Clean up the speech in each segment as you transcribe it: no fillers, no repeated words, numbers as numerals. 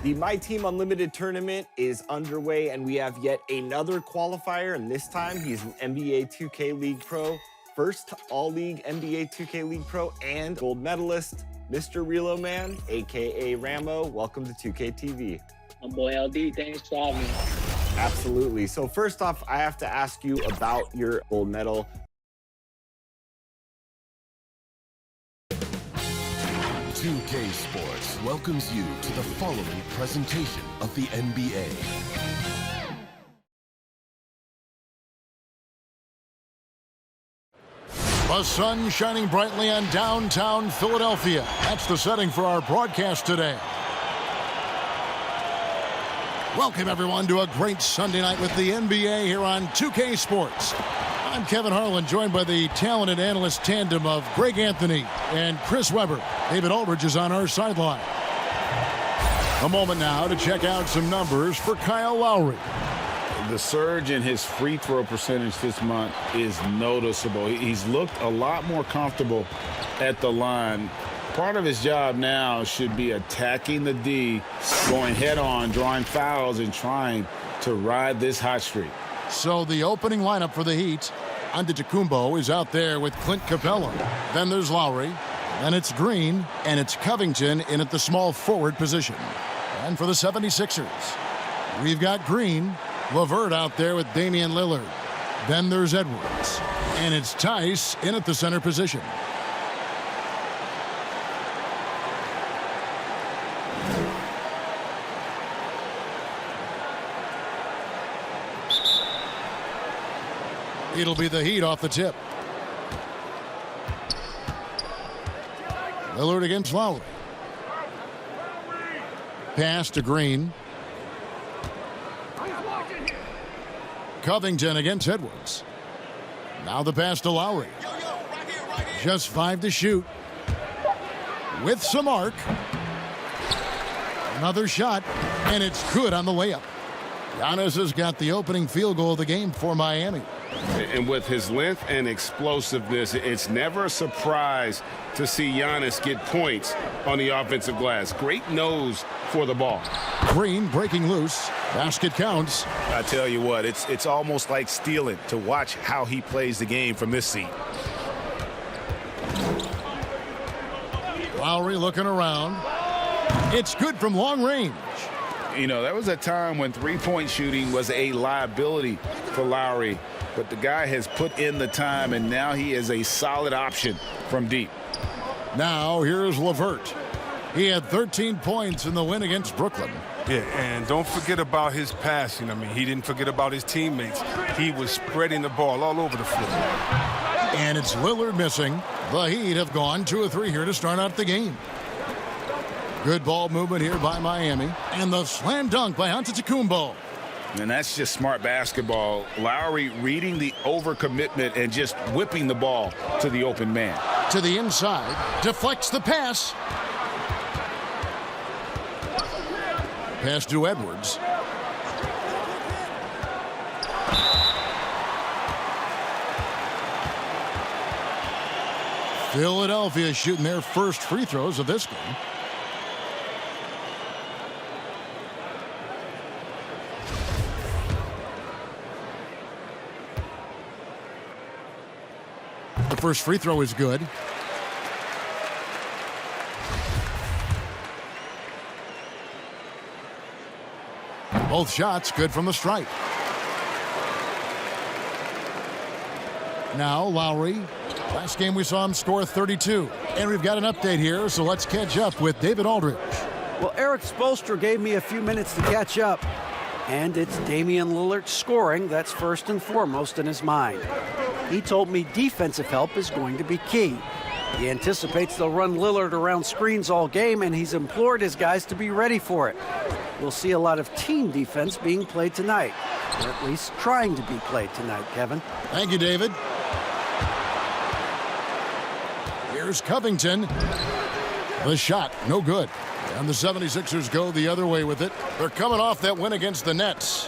The My Team Unlimited tournament is underway, and we have yet another qualifier, and this time he's an NBA 2K League Pro, first All-League NBA 2K League Pro, and gold medalist, Mr. Relo Man, aka Ramo. Welcome to 2K TV. My boy LD, thanks for having me. Absolutely. So first off, I have to ask you about your gold medal. 2K Sports welcomes you to the following presentation of the NBA. The sun shining brightly on downtown Philadelphia. That's the setting for our broadcast today. Welcome, everyone, to a great Sunday night with the NBA here on 2K Sports. I'm Kevin Harlan, joined by the talented analyst tandem of Greg Anthony and Chris Webber. David Aldridge is on our sideline. A moment now to check out some numbers for Kyle Lowry. The surge in his free throw percentage this month is noticeable. He's looked a lot more comfortable at the line. Part of his job now should be attacking the D, going head-on, drawing fouls, and trying to ride this hot streak. So the opening lineup for the Heat, Antetokounmpo is out there with Clint Capella. Then there's Lowry, then it's Green, and it's Covington in at the small forward position. And for the 76ers, we've got Green, LeVert out there with Damian Lillard. Then there's Edwards, and it's Tice in at the center position. It'll be the Heat off the tip. Lillard against Lowry. Pass to Green. Covington against Edwards. Now the pass to Lowry. Just 5 to shoot. With some arc. Another shot, and it's good on the layup. Giannis has got the opening field goal of the game for Miami. And with his length and explosiveness, it's never a surprise to see Giannis get points on the offensive glass. Great nose for the ball. Green breaking loose. Basket counts. I tell you what, it's almost like stealing to watch how he plays the game from this seat. Lowry looking around. It's good from long range. You know, there was a time when three-point shooting was a liability for Lowry, but the guy has put in the time, and now he is a solid option from deep. Now here's LeVert. He had 13 points in the win against Brooklyn. Yeah, and don't forget about his passing. I mean, he didn't forget about his teammates. He was spreading the ball all over the floor. And it's Lillard missing. The Heat have gone 2 of 3 here to start out the game. Good ball movement here by Miami. And the slam dunk by Antetokounmpo. And that's just smart basketball. Lowry reading the overcommitment and just whipping the ball to the open man. To the inside. Deflects the pass. Pass to Edwards. Philadelphia shooting their first free throws of this game. The first free throw is good. Both shots good from the stripe. Now Lowry. Last game we saw him score 32. And we've got an update here, so let's catch up with David Aldridge. Well, Eric Spoelstra gave me a few minutes to catch up. And it's Damian Lillard scoring that's first and foremost in his mind. He told me defensive help is going to be key. He anticipates they'll run Lillard around screens all game, and he's implored his guys to be ready for it. We'll see a lot of team defense being played tonight, or at least trying to be played tonight, Kevin. Thank you, David. Here's Covington. The shot, no good. And the 76ers go the other way with it. They're coming off that win against the Nets.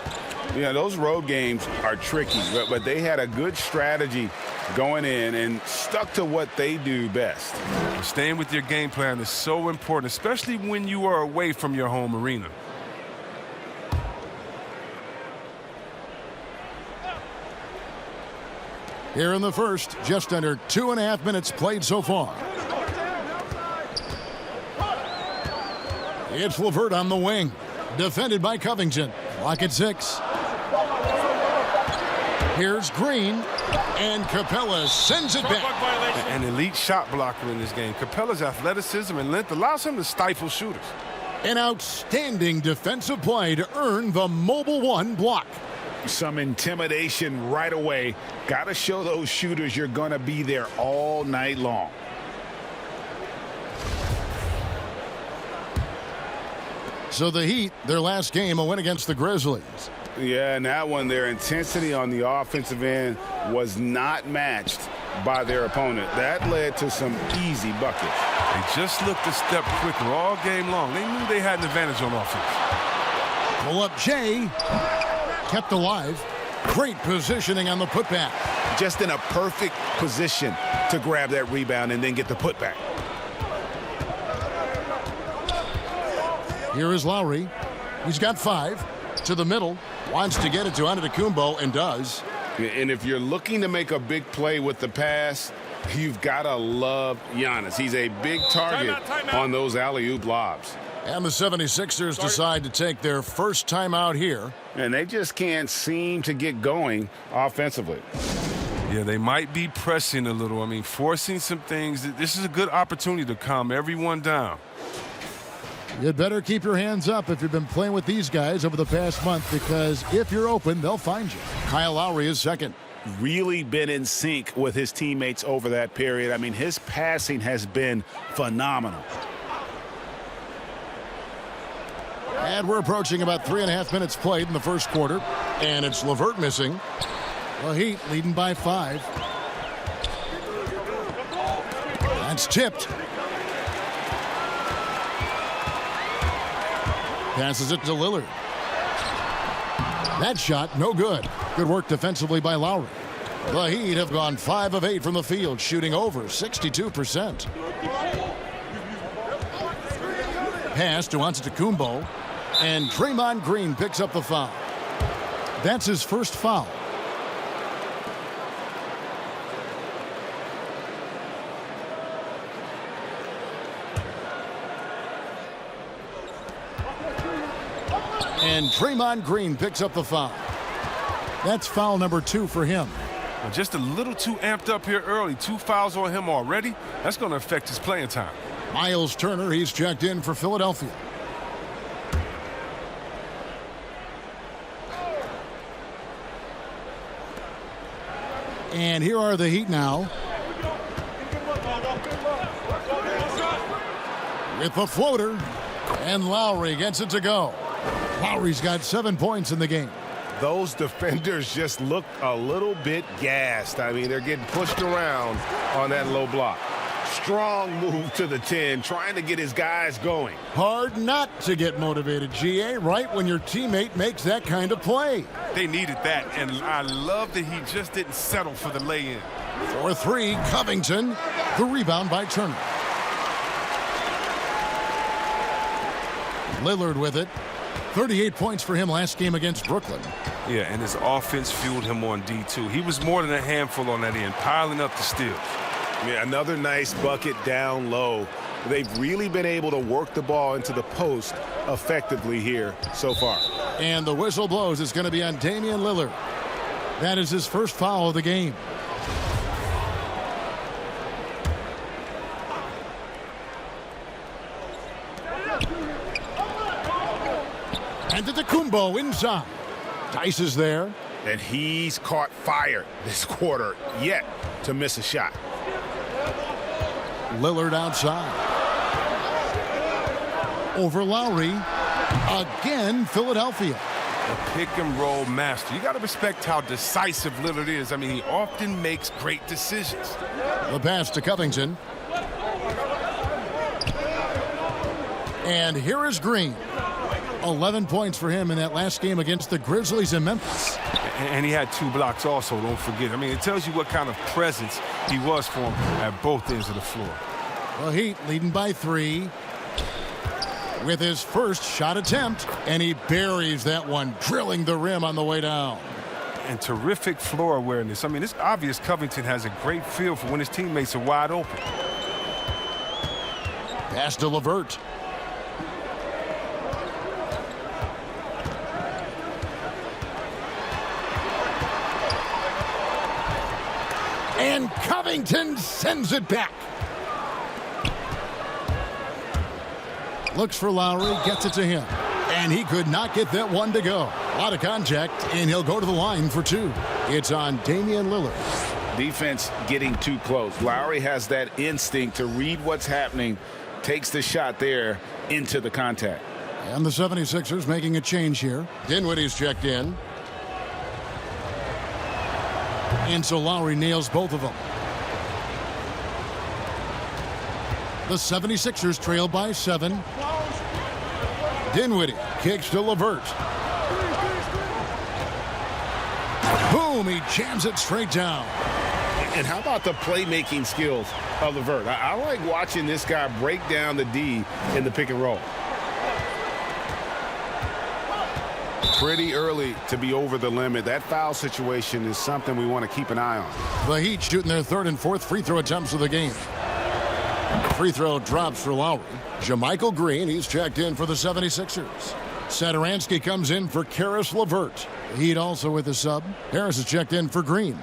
Yeah, those road games are tricky, but they had a good strategy going in and stuck to what they do best. Staying with your game plan is so important, especially when you are away from your home arena. Here in the first, just under 2.5 minutes played so far. It's LeVert on the wing, defended by Covington. Clock at 6. Here's Green, and Capella sends it back. An elite shot blocker in this game. Capella's athleticism and length allows him to stifle shooters. An outstanding defensive play to earn the Mobile 1 block. Some intimidation right away. Got to show those shooters you're going to be there all night long. So the Heat, their last game, a win against the Grizzlies. Yeah, and that one, their intensity on the offensive end was not matched by their opponent. That led to some easy buckets. They just looked a step quicker all game long. They knew they had an advantage on offense. Pull up Jay. Kept alive. Great positioning on the putback. Just in a perfect position to grab that rebound and then get the putback. Here is Lowry. He's got 5. To the middle. Wants to get it to Antetokounmpo and does. And if you're looking to make a big play with the pass, you've got to love Giannis. He's a big target on those alley-oop lobs. And the 76ers decide to take their first timeout here. And they just can't seem to get going offensively. Yeah, they might be pressing a little. I mean, forcing some things. This is a good opportunity to calm everyone down. You'd better keep your hands up if you've been playing with these guys over the past month, because if you're open, they'll find you. Kyle Lowry is second. Really been in sync with his teammates over that period. I mean, his passing has been phenomenal. And we're approaching about 3.5 minutes played in the first quarter. And it's LeVert missing. The Heat leading by 5. That's tipped. Passes it to Lillard. That shot, no good. Good work defensively by Lowry. The Heat have gone 5 of 8 from the field, shooting over 62%. Pass to Antetokounmpo, and Draymond Green picks up the foul. That's his first foul. And Draymond Green picks up the foul. That's foul number 2 for him. Well, just a little too amped up here early. 2 fouls on him already. That's going to affect his playing time. Miles Turner, he's checked in for Philadelphia. And here are the Heat now. With the floater. And Lowry gets it to go. Lowry's got 7 points in the game. Those defenders just look a little bit gassed. I mean, they're getting pushed around on that low block. Strong move to the 10, trying to get his guys going. Hard not to get motivated, GA, right when your teammate makes that kind of play. They needed that, and I love that he just didn't settle for the lay-in. For 3, Covington. The rebound by Turner. Lillard with it. 38 points for him last game against Brooklyn. Yeah, and his offense fueled him on D2. He was more than a handful on that end, piling up the steals. Yeah, another nice bucket down low. They've really been able to work the ball into the post effectively here so far. And the whistle blows. It's going to be on Damian Lillard. That is his first foul of the game. Antetokounmpo inside. Tice is there. And he's caught fire this quarter yet to miss a shot. Lillard outside. Over Lowry. Again, Philadelphia. A pick-and-roll master. You got to respect how decisive Lillard is. I mean, he often makes great decisions. The pass to Covington. And here is Green. 11 points for him in that last game against the Grizzlies in Memphis. And he had 2 blocks also, don't forget. I mean, it tells you what kind of presence he was for him at both ends of the floor. The Heat leading by 3 with his first shot attempt, and he buries that one, drilling the rim on the way down. And terrific floor awareness. I mean, it's obvious Covington has a great feel for when his teammates are wide open. Pass to LeVert. And Covington sends it back. Looks for Lowry, gets it to him. And he could not get that one to go. A lot of contact, and he'll go to the line for 2. It's on Damian Lillard. Defense getting too close. Lowry has that instinct to read what's happening, takes the shot there into the contact. And the 76ers making a change here. Dinwiddie's checked in. And so Lowry nails both of them. The 76ers trail by 7. Dinwiddie kicks to LeVert. Boom, he jams it straight down. And how about the playmaking skills of LeVert? I like watching this guy break down the D in the pick and roll. Pretty early to be over the limit. That foul situation is something we want to keep an eye on. The Heat shooting their 3rd and 4th free throw attempts of the game. Free throw drops for Lowry. JaMychal Green, he's checked in for the 76ers. Satoransky comes in for Karis LeVert. Heat also with a sub. Harris is checked in for Green.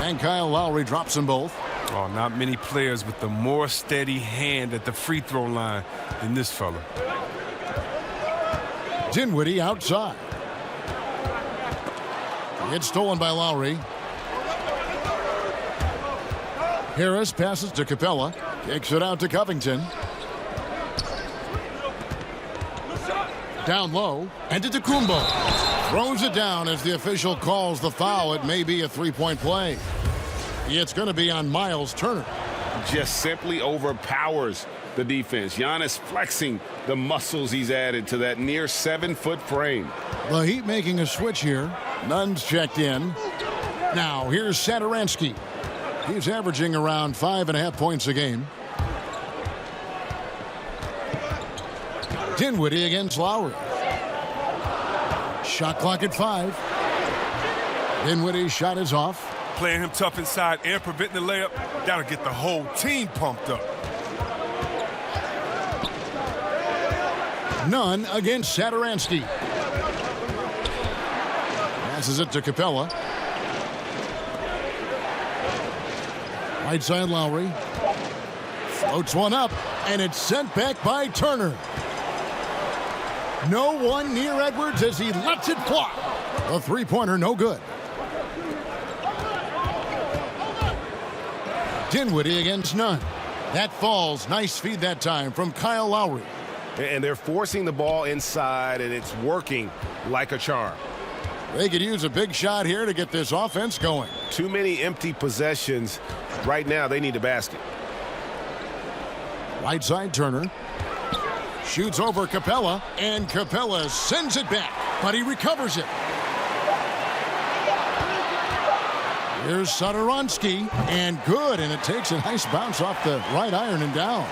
And Kyle Lowry drops them both. Oh, not many players with a more steady hand at the free throw line than this fella. Dinwiddie outside. It's stolen by Lowry. Harris passes to Capella. Kicks it out to Covington. Down low. And to Tacumbo. Throws it down as the official calls the foul. It may be a three-point play. It's going to be on Miles Turner. Just simply overpowers the defense. Giannis flexing the muscles he's added to that near 7-foot frame. The Heat making a switch here. Nunn's checked in. Now here's Satoransky. He's averaging around 5.5 points a game. Dinwiddie against Lowry. Shot clock at 5. Dinwiddie's shot is off. Playing him tough inside and preventing the layup, that'll get the whole team pumped up. Nunn against Satoransky. Passes it to Capella. Right side Lowry. Floats one up, and it's sent back by Turner. No one near Edwards as he lets it fly. A three-pointer, no good. Dinwiddie against Nunn. That falls. Nice feed that time from Kyle Lowry. And they're forcing the ball inside, and it's working like a charm. They could use a big shot here to get this offense going. Too many empty possessions. Right now, they need a basket. Right side Turner. Shoots over Capella, and Capella sends it back, but he recovers it. Here's Satoransky, and good, and it takes a nice bounce off the right iron and down.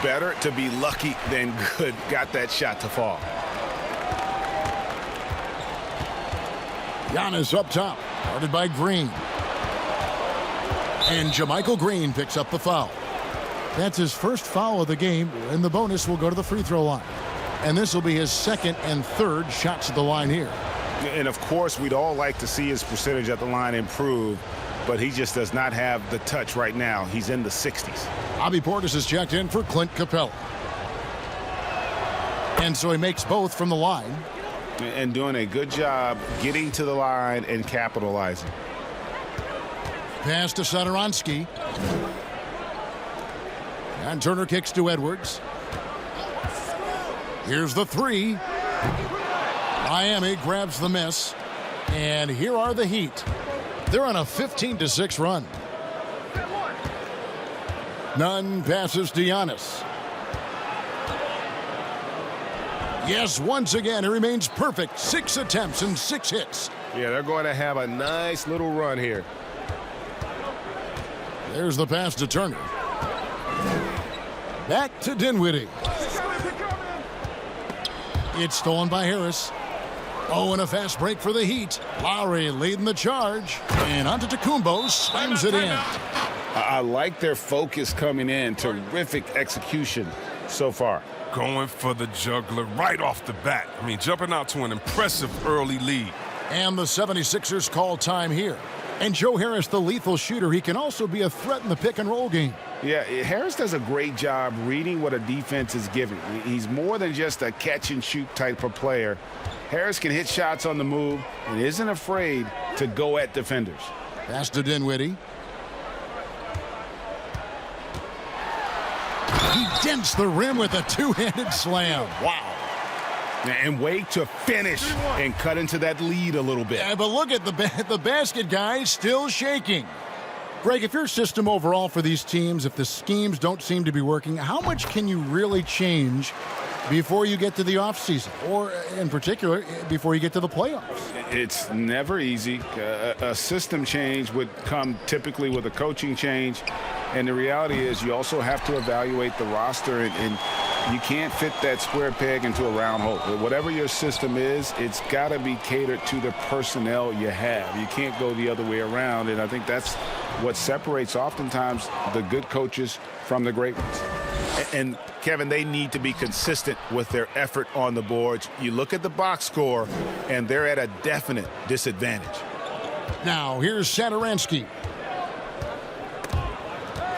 Better to be lucky than good. Got that shot to fall. Giannis up top, guarded by Green. And JaMychal Green picks up the foul. That's his first foul of the game, and the bonus will go to the free throw line. And this will be his second and third shots at the line here. And of course, we'd all like to see his percentage at the line improve, but he just does not have the touch right now. He's in the 60s. Bobby Portis is checked in for Clint Capella. And so he makes both from the line. And doing a good job getting to the line and capitalizing. Pass to Satoransky. And Turner kicks to Edwards. Here's the three. Miami grabs the miss. And here are the Heat. They're on a 15-6 run. Nunn passes to Giannis. Yes, once again, he remains perfect. 6 attempts and 6 hits. Yeah, they're going to have a nice little run here. There's the pass to Turner. Back to Dinwiddie. It's stolen by Harris. Oh, and a fast break for the Heat. Lowry leading the charge. And Antetokounmpo slams it in. I like their focus coming in. Terrific execution so far. Going for the juggler right off the bat. I mean, jumping out to an impressive early lead. And the 76ers call time here. And Joe Harris, the lethal shooter, he can also be a threat in the pick-and-roll game. Yeah, Harris does a great job reading what a defense is giving. He's more than just a catch-and-shoot type of player. Harris can hit shots on the move and isn't afraid to go at defenders. Pass to Dinwiddie. He dents the rim with a two-handed slam. Wow. And wait to finish and cut into that lead a little bit. Yeah, but look at the basket, guys, still shaking. Greg, if your system overall for these teams, if the schemes don't seem to be working, how much can you really change before you get to the offseason? Or, in particular, before you get to the playoffs? It's never easy. A system change would come typically with a coaching change. And the reality is you also have to evaluate the roster, and you can't fit that square peg into a round hole. Whatever your system is, it's got to be catered to the personnel you have. You can't go the other way around, and I think that's what separates oftentimes the good coaches from the great ones. And, Kevin, they need to be consistent with their effort on the boards. You look at the box score, and they're at a definite disadvantage. Now, here's Satoransky.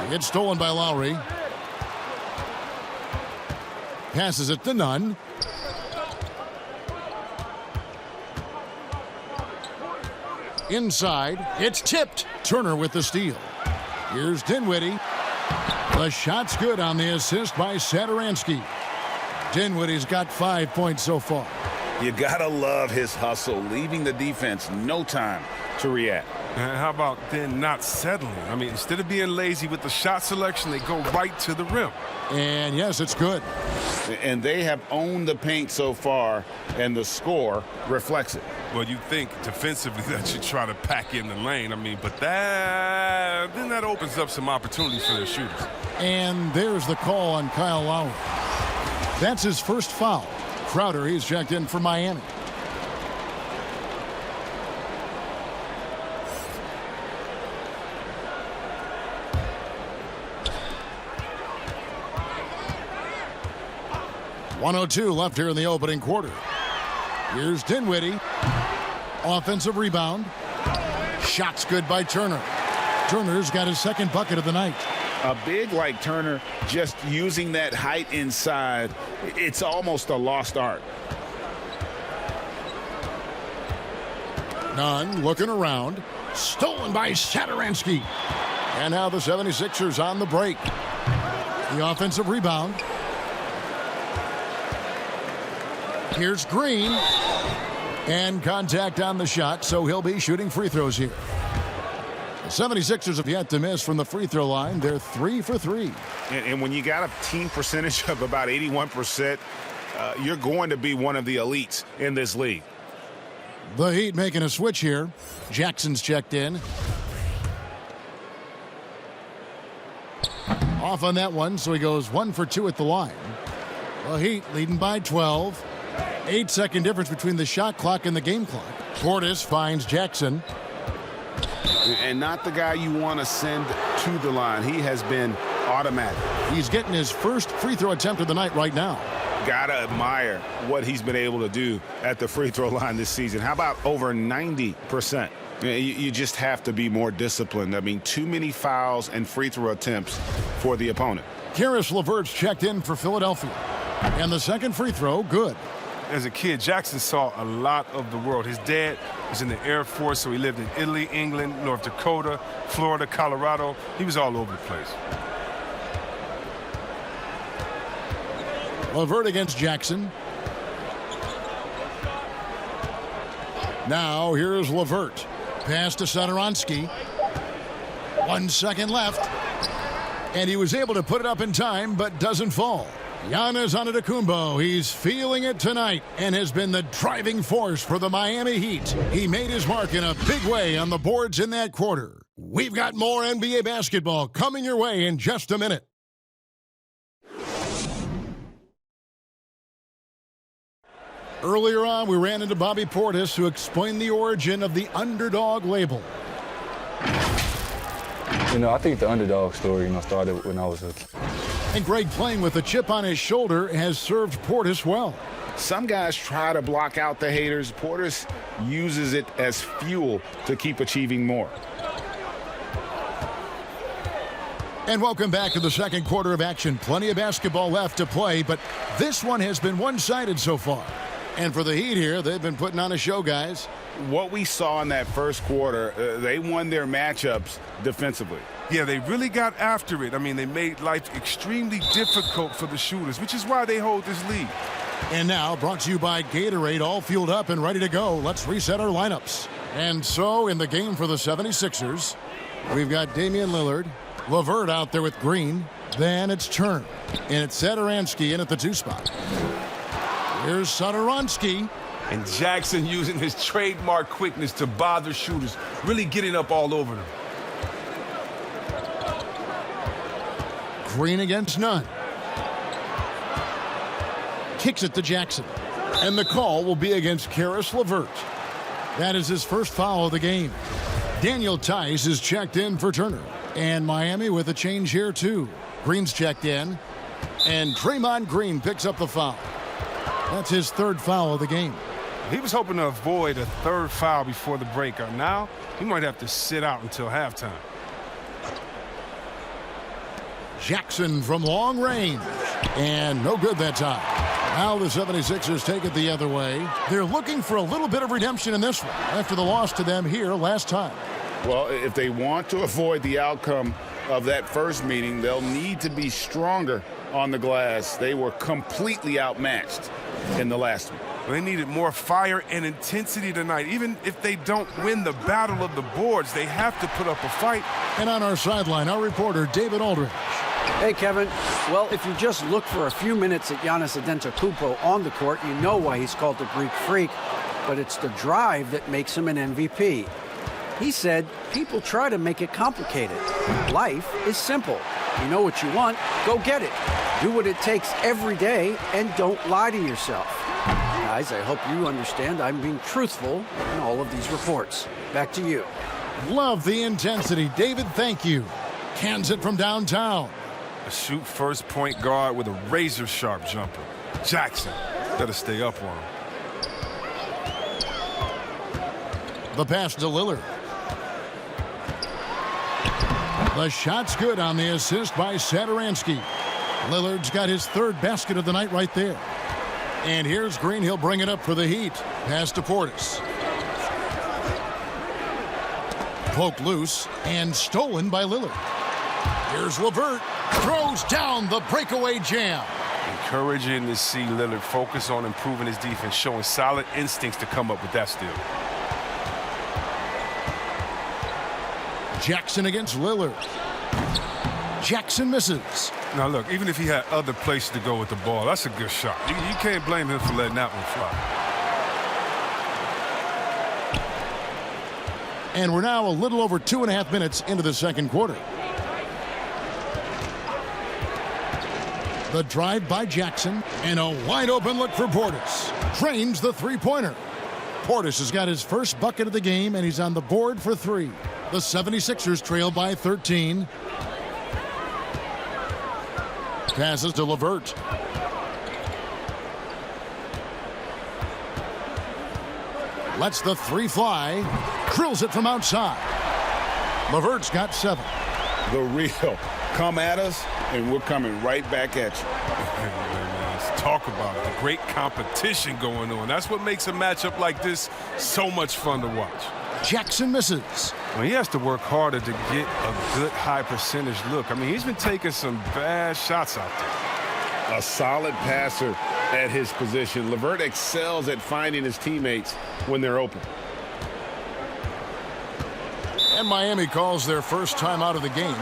It's stolen by Lowry. Passes it to Nunn. Inside, it's tipped. Turner with the steal. Here's Dinwiddie. The shot's good on the assist by Satoransky. Dinwiddie's got 5 points so far. You gotta love his hustle, leaving the defense no time to react. And how about then not settling? I mean, instead of being lazy with the shot selection, they go right to the rim. And yes, it's good. And they have owned the paint so far, and the score reflects it. Well, you think defensively that you try to pack in the lane. I mean, but that opens up some opportunities for their shooters. And there's the call on Kyle Lowry. That's his first foul. Crowder, he's checked in for Miami. .102 left here in the opening quarter. Here's Dinwiddie. Offensive rebound. Shot's good by Turner. Turner's got his second bucket of the night. A big like Turner, just using that height inside, it's almost a lost art. Nunn looking around. Stolen by Satoransky. And now the 76ers on the break. The offensive rebound. Here's Green. And contact on the shot, so he'll be shooting free throws here. The 76ers have yet to miss from the free throw line. They're 3 for 3. And when you got a team percentage of about 81%, you're going to be one of the elites in this league. The Heat making a switch here. Jackson's checked in. Off on that one, so he goes 1 for 2 at the line. The Heat leading by 12. 8-second difference between the shot clock and the game clock. Portis finds Jackson. And not the guy you want to send to the line. He has been automatic. He's getting his first free throw attempt of the night right now. Gotta admire what he's been able to do at the free throw line this season. How about over 90%? You just have to be more disciplined. I mean, too many fouls and free throw attempts for the opponent. Karis LeVert's checked in for Philadelphia. And the second free throw, good. As a kid, Jackson saw a lot of the world. His dad was in the Air Force, so he lived in Italy, England, North Dakota, Florida, Colorado. He was all over the place. LeVert against Jackson. Now here's LeVert. Pass to Satoransky. 1 second left. And he was able to put it up in time, but doesn't fall. Giannis Antetokounmpo, he's feeling it tonight and has been the driving force for the Miami Heat. He made his mark in a big way on the boards in that quarter. We've got more NBA basketball coming your way in just a minute. Earlier on, we ran into Bobby Portis, who explained the origin of the underdog label. I think the underdog story, started when I was a kid. And Greg, playing with a chip on his shoulder, has served Portis well. Some guys try to block out the haters. Portis uses it as fuel to keep achieving more. And welcome back to the second quarter of action. Plenty of basketball left to play, but this one has been one-sided so far. And for the Heat here, they've been putting on a show, guys. What we saw in that first quarter, they won their matchups defensively. Yeah, they really got after it. I mean, they made life extremely difficult for the shooters, which is why they hold this lead. And now, brought to you by Gatorade, all fueled up and ready to go. Let's reset our lineups. And so, in the game for the 76ers, we've got Damian Lillard, LeVert out there with Green. Then it's Turn. And it's Satoransky in at the 2 spot. Here's Satoransky. And Jackson using his trademark quickness to bother shooters, really getting up all over them. Green against none. Kicks it to Jackson. And the call will be against Karis LeVert. That is his first foul of the game. Daniel Tice is checked in for Turner. And Miami with a change here, too. Green's checked in. And Draymond Green picks up the foul. That's his third foul of the game. He was hoping to avoid a third foul before the break. Now, he might have to sit out until halftime. Jackson from long range. And no good that time. Now the 76ers take it the other way. They're looking for a little bit of redemption in this one after the loss to them here last time. Well, if they want to avoid the outcome of that first meeting, they'll need to be stronger on the glass. They were completely outmatched in the last one. They needed more fire and intensity tonight. Even if they don't win the battle of the boards, they have to put up a fight. And on our sideline, our reporter, David Aldridge. Hey, Kevin. Well, if you just look for a few minutes at Giannis Antetokounmpo on the court, you know why he's called the Greek Freak. But it's the drive that makes him an MVP. He said, people try to make it complicated. Life is simple. You know what you want, go get it. Do what it takes every day and don't lie to yourself. Guys, I hope you understand I'm being truthful in all of these reports. Back to you. Love the intensity. David, thank you. Cans it from downtown. A shoot-first point guard with a razor-sharp jumper. Jackson, better stay up on him. The pass to Lillard. The shot's good on the assist by Satoransky. Lillard's got his third basket of the night right there. And here's Green. He'll bring it up for the Heat. Pass to Portis. Poked loose and stolen by Lillard. Here's LeVert. Throws down the breakaway jam. Encouraging to see Lillard focus on improving his defense, showing solid instincts to come up with that steal. Jackson against Lillard. Jackson misses. Now, look, even if he had other places to go with the ball, that's a good shot. You can't blame him for letting that one fly. And we're now a little over 2.5 minutes into the second quarter. The drive by Jackson, and a wide-open look for Portis. Drains the three-pointer. Portis has got his first bucket of the game, and he's on the board for 3. The 76ers trail by 13. Passes to LeVert. Lets the 3 fly. Drills it from outside. LeVert's got 7. The real. Come at us, and we're coming right back at you. Let's talk about it. The great competition going on. That's what makes a matchup like this so much fun to watch. Jackson misses. Well, he has to work harder to get a good high percentage look. I mean, he's been taking some bad shots out there. A solid passer at his position. LeVert excels at finding his teammates when they're open. And Miami calls their first time out of the game.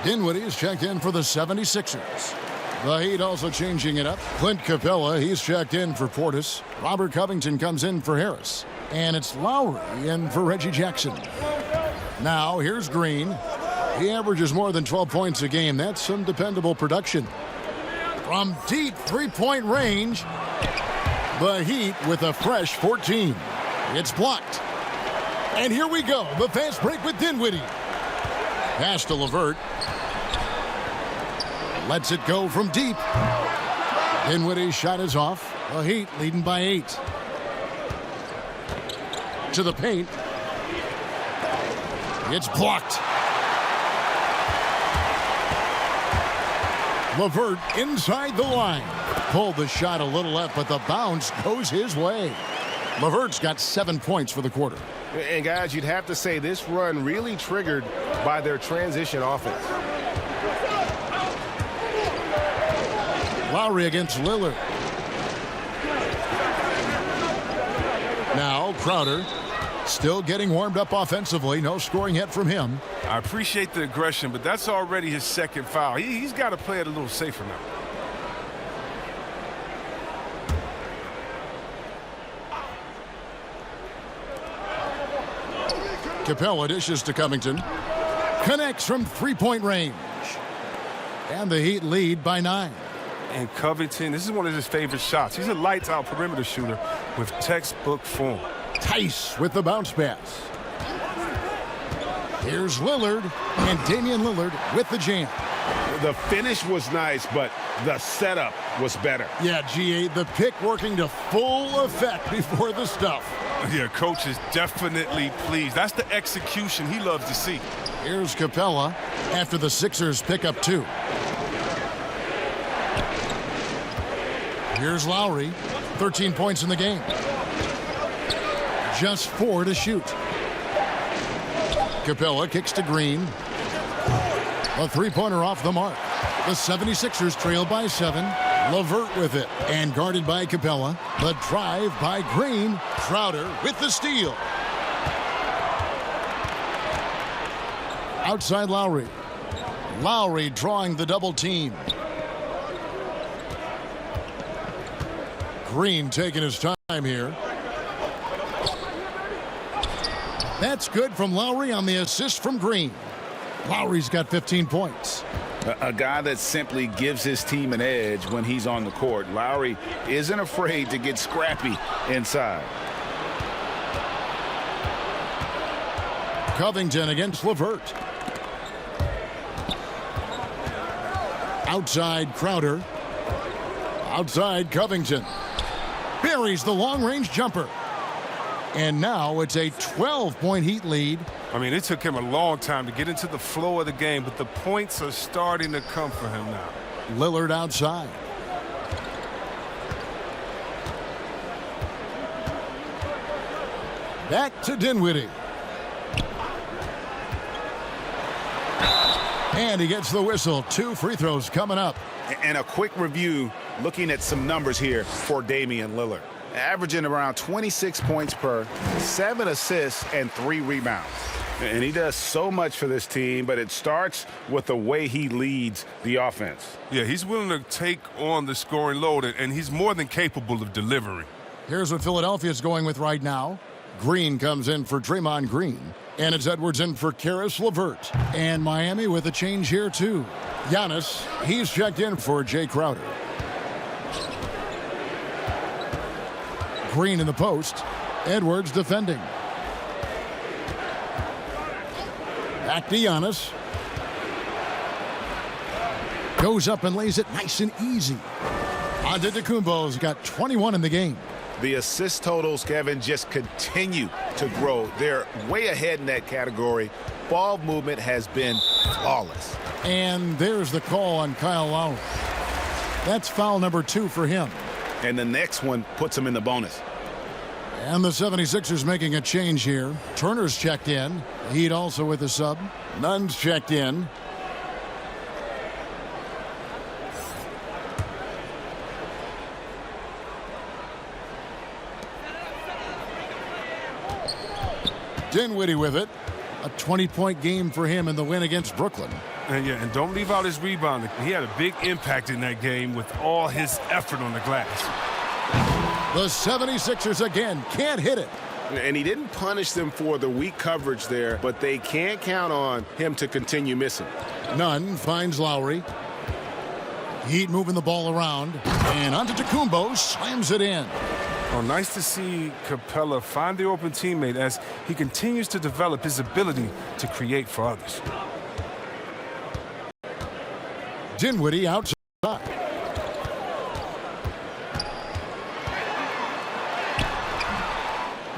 Dinwiddie is checked in for the 76ers. The Heat also changing it up. Clint Capella, he's checked in for Portis. Robert Covington comes in for Harris. And it's Lowry in for Reggie Jackson. Now, here's Green. He averages more than 12 points a game. That's some dependable production. From deep three-point range, the Heat with a fresh 14. It's blocked. And here we go. The fast break with Dinwiddie. Pass to LeVert. Lets it go from deep. Dinwiddie's shot is off. The Heat leading by 8. To the paint. It's blocked. LeVert inside the line. Pulled the shot a little left, but the bounce goes his way. LeVert's got 7 points for the quarter. And guys, you'd have to say this run really triggered by their transition offense. Lowry against Lillard. Now Crowder still getting warmed up offensively. No scoring yet from him. I appreciate the aggression, but that's already his second foul. He's got to play it a little safer now. Capella dishes to Covington. Connects from three-point range. And the Heat lead by 9. And Covington, this is one of his favorite shots. He's a lights-out perimeter shooter with textbook form. Tice with the bounce pass. Here's Lillard, and Damian Lillard with the jam. The finish was nice, but the setup was better. Yeah, GA, the pick working to full effect before the stuff. Yeah, coach is definitely pleased. That's the execution he loves to see. Here's Capella after the Sixers pick up 2. Here's Lowry, 13 points in the game. Just 4 to shoot. Capella kicks to Green. A three-pointer off the mark. The 76ers trail by 7. LeVert with it. And guarded by Capella. The drive by Green. Crowder with the steal. Outside Lowry. Lowry drawing the double team. Green taking his time here. That's good from Lowry on the assist from Green. Lowry's got 15 points. A guy that simply gives his team an edge when he's on the court. Lowry isn't afraid to get scrappy inside. Covington against LeVert. Outside Crowder. Outside Covington. Buries the long-range jumper. And now it's a 12-point Heat lead. I mean, it took him a long time to get into the flow of the game, but the points are starting to come for him now. Lillard outside. Back to Dinwiddie. And he gets the whistle. 2 free throws coming up. And a quick review looking at some numbers here for Damian Lillard. Averaging around 26 points per, 7 assists, and 3 rebounds. And he does so much for this team, but it starts with the way he leads the offense. Yeah, he's willing to take on the scoring load, and he's more than capable of delivering. Here's what Philadelphia's going with right now. Green comes in for Draymond Green. And it's Edwards in for Karis LeVert. And Miami with a change here, too. Giannis, he's checked in for Jay Crowder. Green in the post. Edwards defending. Back to Giannis. Goes up and lays it nice and easy. Antetokounmpo's got 21 in the game. The assist totals, Kevin, just continue to grow. They're way ahead in that category. Ball movement has been flawless. And there's the call on Kyle Lowry. That's foul number 2 for him. And the next one puts him in the bonus. And the 76ers making a change here. Turner's checked in. Heat also with a sub. Nunn's checked in. Dinwiddie with it. A 20-point game for him in the win against Brooklyn. And don't leave out his rebounding. He had a big impact in that game with all his effort on the glass. The 76ers again can't hit it. And he didn't punish them for the weak coverage there, but they can't count on him to continue missing. Nunn finds Lowry. Heat moving the ball around. And Antetokounmpo slams it in. Oh, nice to see Capella find the open teammate as he continues to develop his ability to create for others. Dinwiddie outside.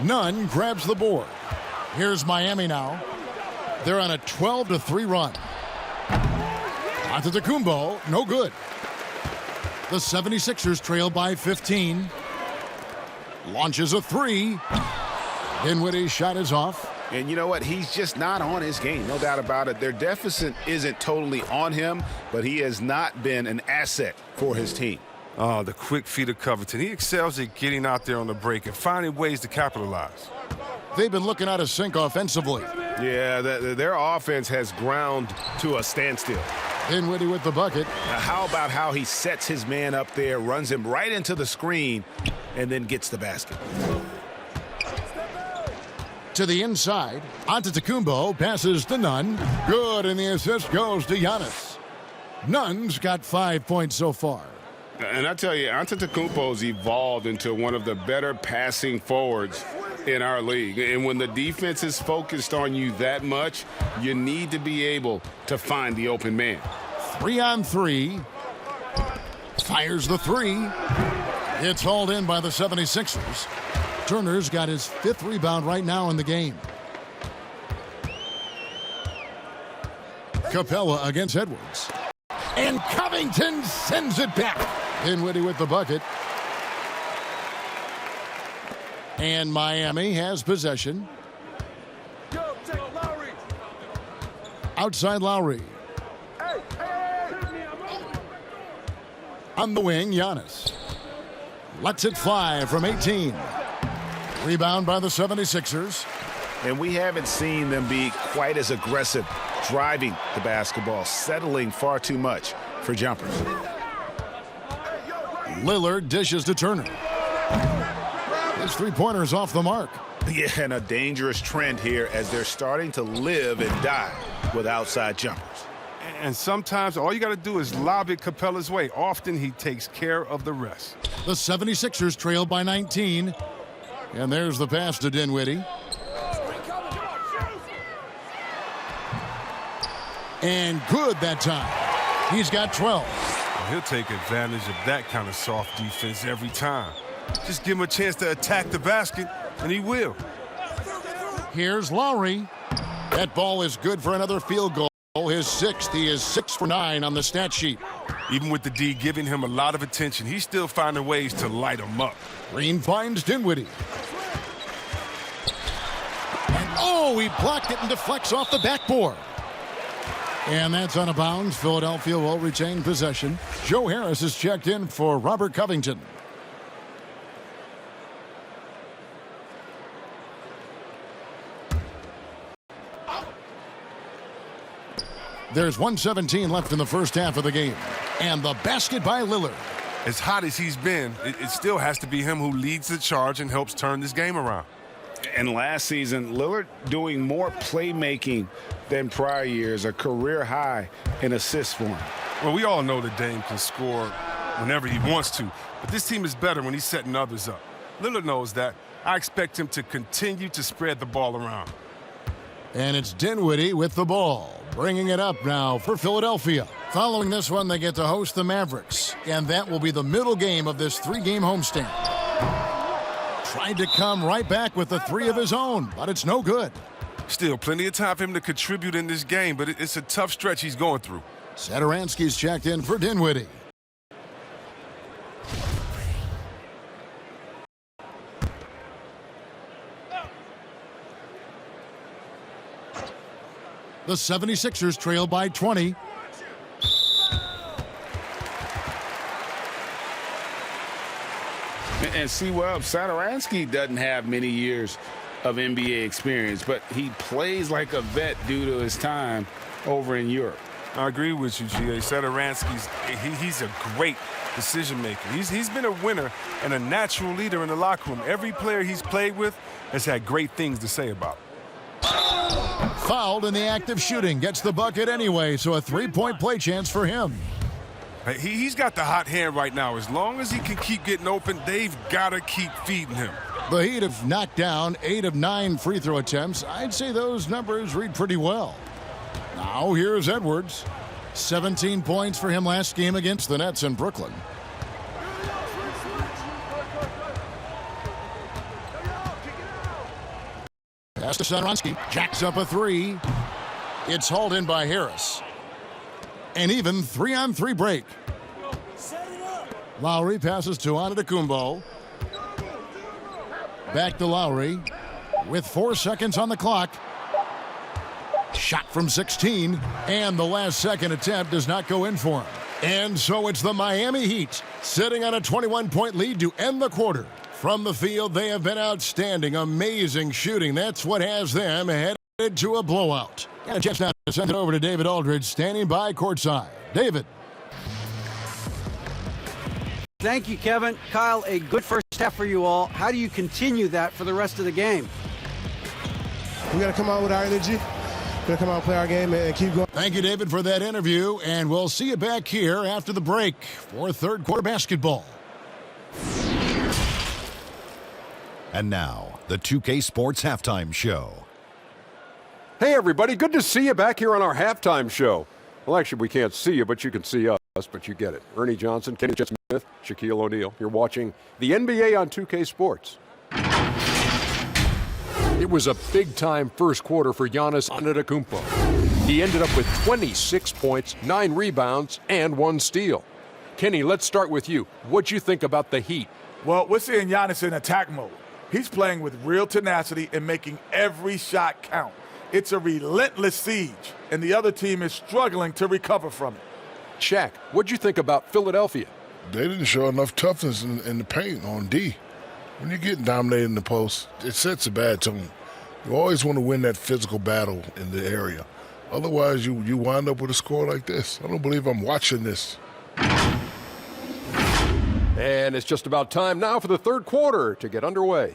Nunn grabs the board. Here's Miami now. They're on a 12-3 run. Antetokounmpo, no good. The 76ers trail by 15. Launches a three. Dinwiddie's shot is off. And you know what? He's just not on his game, no doubt about it. Their deficit isn't totally on him, but he has not been an asset for his team. Oh, the quick feet of Covington. He excels at getting out there on the break and finding ways to capitalize. They've been looking out of sync offensively. Yeah, their offense has ground to a standstill. Dinwiddie with the bucket. Now, how about how he sets his man up there, runs him right into the screen, and then gets the basket. To the inside, Antetokounmpo passes to Nunn. Good, and the assist goes to Giannis. Nunn's got 5 points so far. And I tell you, Antetokounmpo's evolved into one of the better passing forwards in our league. And when the defense is focused on you that much, you need to be able to find the open man. 3-on-3. Fires the three. It's hauled in by the 76ers. Turner's got his 5th rebound right now in the game. Capella against Edwards. And Covington sends it back. Dinwiddie with the bucket. And Miami has possession. Outside Lowry. On the wing, Giannis. Lets it fly from 18. Rebound by the 76ers. And we haven't seen them be quite as aggressive driving the basketball, settling far too much for jumpers. Lillard dishes to Turner. His three-pointer's off the mark. Yeah, and a dangerous trend here as they're starting to live and die with outside jumpers. And sometimes all you got to do is lob it Capella's way. Often he takes care of the rest. The 76ers trail by 19. And there's the pass to Dinwiddie. And good that time. He's got 12. He'll take advantage of that kind of soft defense every time. Just give him a chance to attack the basket, and he will. Here's Lowry. That ball is good for another field goal. His 6th. He is 6 for 9 on the stat sheet. Even with the D giving him a lot of attention, he's still finding ways to light him up. Green finds Dinwiddie. And oh, he blocked it and deflects off the backboard. And that's out of bounds. Philadelphia will retain possession. Joe Harris is checked in for Robert Covington. There's 1:17 left in the first half of the game. And the basket by Lillard. As hot as he's been, it still has to be him who leads the charge and helps turn this game around. And last season, Lillard doing more playmaking than prior years, a career high in assists for him. Well, we all know that Dame can score whenever he wants to, but this team is better when he's setting others up. Lillard knows that. I expect him to continue to spread the ball around. And it's Dinwiddie with the ball, bringing it up now for Philadelphia. Following this one, they get to host the Mavericks, and that will be the middle game of this 3-game homestand. Tried to come right back with the 3 of his own, but it's no good. Still plenty of time for him to contribute in this game, but it's a tough stretch he's going through. Satoransky's checked in for Dinwiddie. The 76ers trail by 20. And see, well, Satoransky doesn't have many years of NBA experience, but he plays like a vet due to his time over in Europe. I agree with you, G.A. Satoransky's he's a great decision maker. He's been a winner and a natural leader in the locker room. Every player he's played with has had great things to say about him. Fouled in the act of shooting. Gets the bucket anyway, so a three-point play chance for him. He's got the hot hand right now. As long as he can keep getting open, they've got to keep feeding him. The Heat have knocked down 8 of 9 free throw attempts. I'd say those numbers read pretty well. Now here's Edwards. 17 points for him last game against the Nets in Brooklyn. Pass to Satoransky. Jacks up a three. It's hauled in by Harris. An even 3-on-3 break. Lowry passes to Antetokounmpo. Back to Lowry with 4 seconds on the clock. Shot from 16, and the last second attempt does not go in for him. And so it's the Miami Heat sitting on a 21-point lead to end the quarter. From the field, they have been outstanding, amazing shooting. That's what has them headed to a blowout. And a chance now to send it over to David Aldridge, standing by courtside. David. Thank you, Kevin. Kyle, a good first half for you all. How do you continue that for the rest of the game? We got to come out with our energy. We're going to come out and play our game and keep going. Thank you, David, for that interview. And we'll see you back here after the break for third quarter basketball. And now, the 2K Sports Halftime Show. Hey, everybody. Good to see you back here on our halftime show. Well, actually, we can't see you, but you can see us, but you get it. Ernie Johnson, Kenny Smith, Shaquille O'Neal. You're watching the NBA on 2K Sports. It was a big-time first quarter for Giannis Antetokounmpo. He ended up with 26 points, 9 rebounds, and 1 steal. Kenny, let's start with you. What'd you think about the Heat? Well, we're seeing Giannis in attack mode. He's playing with real tenacity and making every shot count. It's a relentless siege, and the other team is struggling to recover from it. Shaq, what'd you think about Philadelphia? They didn't show enough toughness in the paint on D. When you're getting dominated in the post, it sets a bad tone. You always want to win that physical battle in the area. Otherwise, you wind up with a score like this. I don't believe I'm watching this. And it's just about time now for the third quarter to get underway.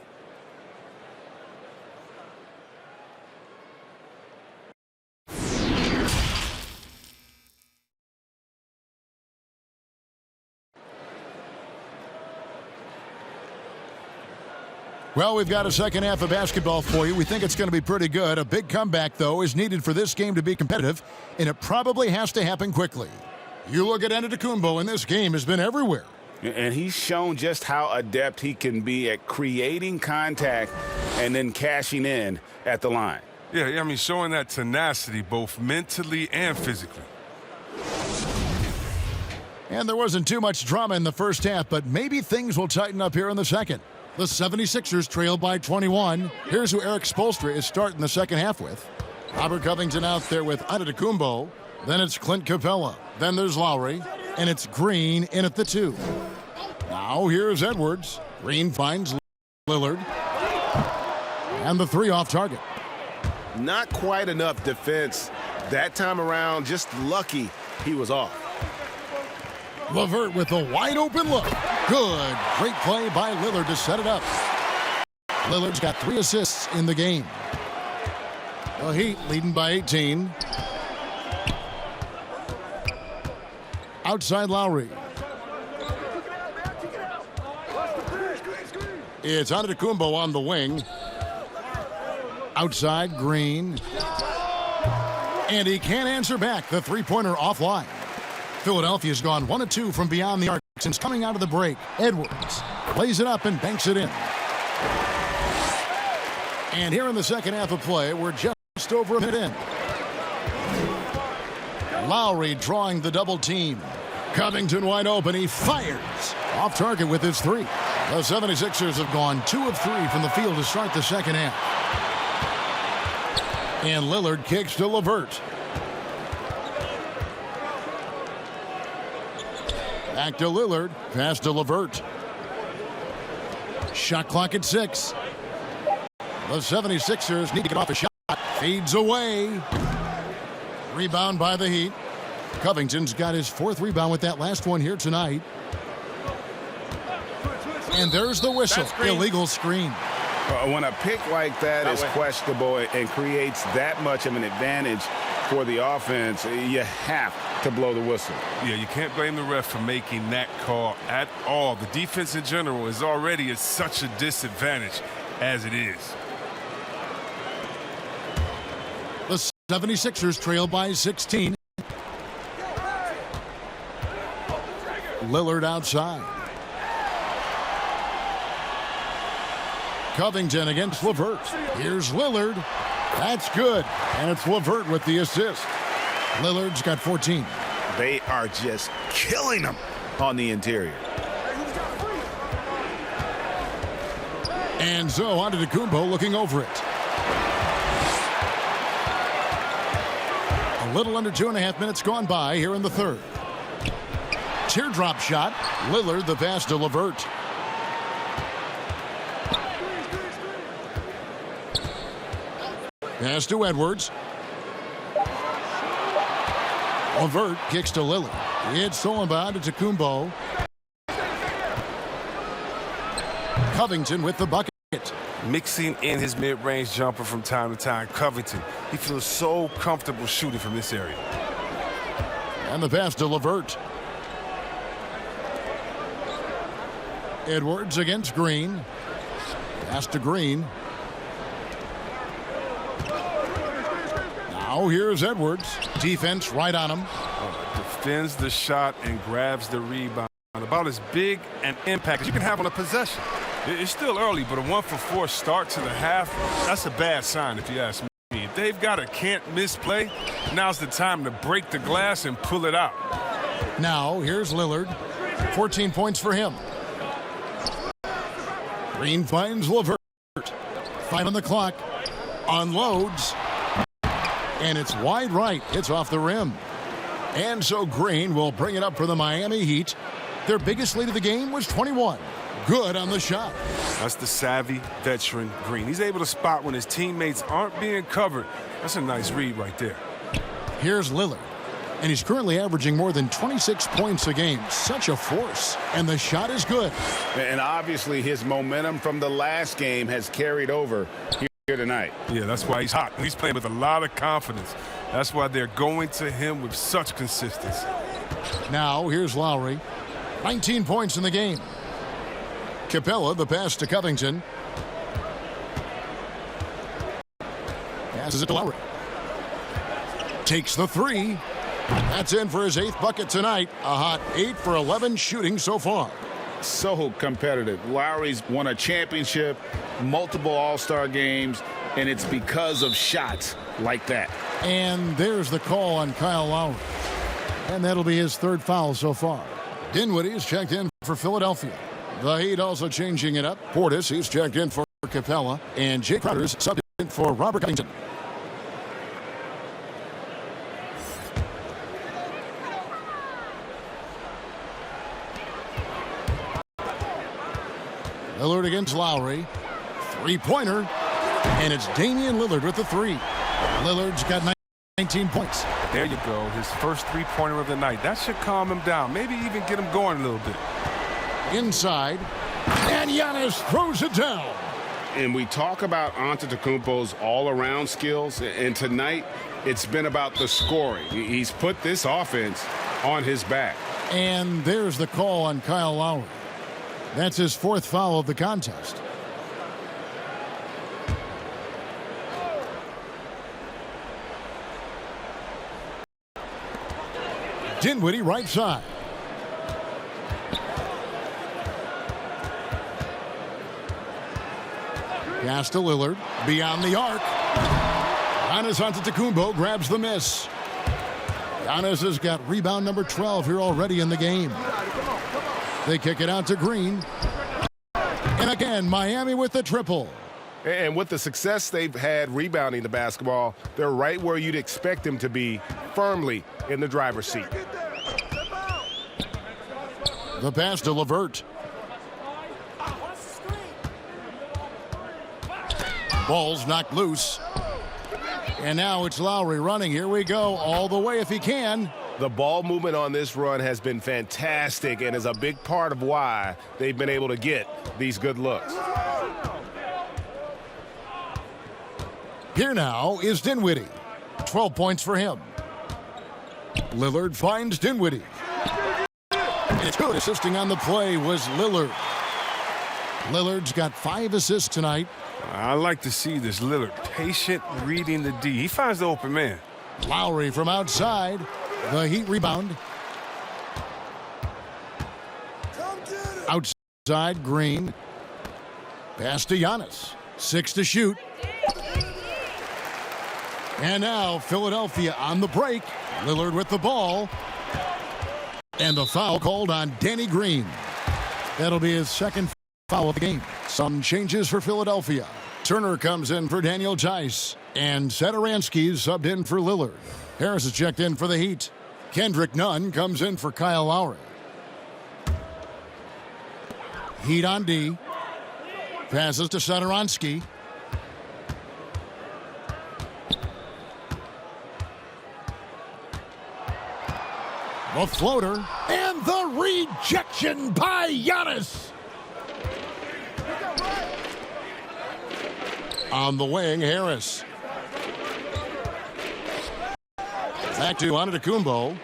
Well, we've got a second half of basketball for you. We think it's going to be pretty good. A big comeback, though, is needed for this game to be competitive, and it probably has to happen quickly. You look at Antetokounmpo, and this game has been everywhere. And he's shown just how adept he can be at creating contact and then cashing in at the line. Yeah, I mean, showing that tenacity both mentally and physically. And there wasn't too much drama in the first half, but maybe things will tighten up here in the second. The 76ers trail by 21. Here's who Eric Spoelstra is starting the second half with. Robert Covington out there with Antetokounmpo. Then it's Clint Capella. Then there's Lowry. And it's Green in at the 2. Now here's Edwards. Green finds Lillard. And the 3 off target. Not quite enough defense that time around. Just lucky he was off. LeVert with a wide open look. Good. Great play by Lillard to set it up. Lillard's got 3 assists in the game. The Heat leading by 18. Outside Lowry. It's Antetokounmpo on the wing. Outside Green. And he can't answer back. The three-pointer offline. Philadelphia's gone 1 of 2 from beyond the arc since coming out of the break. Edwards plays it up and banks it in. And here in the second half of play, we're just over a minute in. Lowry drawing the double team. Covington wide open. He fires. Off target with his 3. The 76ers have gone 2 of 3 from the field to start the second half. And Lillard kicks to LeVert. Back to Lillard. Pass to LeVert. Shot clock at 6. The 76ers need to get off a shot. Fades away. Rebound by the Heat. Covington's got his 4th rebound with that last one here tonight. And there's the whistle. Illegal screen. When a pick like that is questionable and creates that much of an advantage for the offense, you have to blow the whistle. Yeah, you can't blame the ref for making that call at all. The defense in general is already at such a disadvantage as it is. The 76ers trail by 16. Lillard outside. Covington against LeVert. Here's Lillard. That's good. And it's LeVert with the assist. Lillard's got 14. They are just killing them on the interior. And so on to Antetokounmpo looking over it. A little under 2.5 minutes gone by here in the third. Teardrop shot. Lillard the pass to LeVert. Pass to Edwards. LeVert kicks to Lillard. It's stolen by Antetokounmpo. Covington with the bucket. Mixing in his mid-range jumper from time to time. Covington, he feels so comfortable shooting from this area. And the pass to LeVert. Edwards against Green. Pass to Green. Now here's Edwards. Defense right on him. Defends the shot and grabs the rebound. About as big an impact as you can have on a possession. It's still early, but a 1-for-4 start to the half, that's a bad sign if you ask me. If they've got a can't-miss play, now's the time to break the glass and pull it out. Now here's Lillard. 14 points for him. Green finds LeVert. 5 on the clock. Unloads. And it's wide right. It's off the rim. And so Green will bring it up for the Miami Heat. Their biggest lead of the game was 21. Good on the shot. That's the savvy veteran Green. He's able to spot when his teammates aren't being covered. That's a nice read right there. Here's Lillard. And he's currently averaging more than 26 points a game. Such a force. And the shot is good. And obviously his momentum from the last game has carried over here tonight. Yeah, that's why he's hot. He's playing with a lot of confidence. That's why they're going to him with such consistency. Now here's Lowry. 19 points in the game. Capella, the pass to Covington. Passes it to Lowry. Takes the three. That's in for his 8th bucket tonight. A hot 8 for 11 shooting so far. So competitive. Lowry's won a championship, multiple All-Star games, and it's because of shots like that. And there's the call on Kyle Lowry. And that'll be his 3rd foul so far. Dinwiddie is checked in for Philadelphia. The Heat also changing it up. Portis, he's checked in for Capella. And Jay Crowder's subbed in for Robert Covington. Lillard against Lowry. 3-pointer. And it's Damian Lillard with the 3. Lillard's got 19 points. There you go. His first 3-pointer of the night. That should calm him down. Maybe even get him going a little bit. Inside. And Giannis throws it down. And we talk about Antetokounmpo's all-around skills. And tonight, it's been about the scoring. He's put this offense on his back. And there's the call on Kyle Lowry. That's his 4th foul of the contest. Dinwiddie right side. Pass to Lillard. Beyond the arc. Giannis Antetokounmpo grabs the miss. Giannis has got rebound number 12 here already in the game. They kick it out to Green. And again, Miami with the triple. And with the success they've had rebounding the basketball, they're right where you'd expect them to be, firmly in the driver's seat. The pass to LeVert. Ball's knocked loose. And now it's Lowry running. Here we go. All the way if he can. The ball movement on this run has been fantastic and is a big part of why they've been able to get these good looks. Here now is Dinwiddie. 12 points for him. Lillard finds Dinwiddie. It's good. Assisting on the play was Lillard. Lillard's got 5 assists tonight. I like to see this Lillard patient reading the D. He finds the open man. Lowry from outside. The Heat rebound. Outside, Green. Pass to Giannis. 6 to shoot. And now Philadelphia on the break. Lillard with the ball. And the foul called on Danny Green. That'll be his second foul of the game. Some changes for Philadelphia. Turner comes in for Daniel Tice. And Satoransky subbed in for Lillard. Harris is checked in for the Heat. Kendrick Nunn comes in for Kyle Lowry. Heat on D. Passes to Satoransky. The floater and the rejection by Giannis. On the wing, Harris. Back to Antetokounmpo.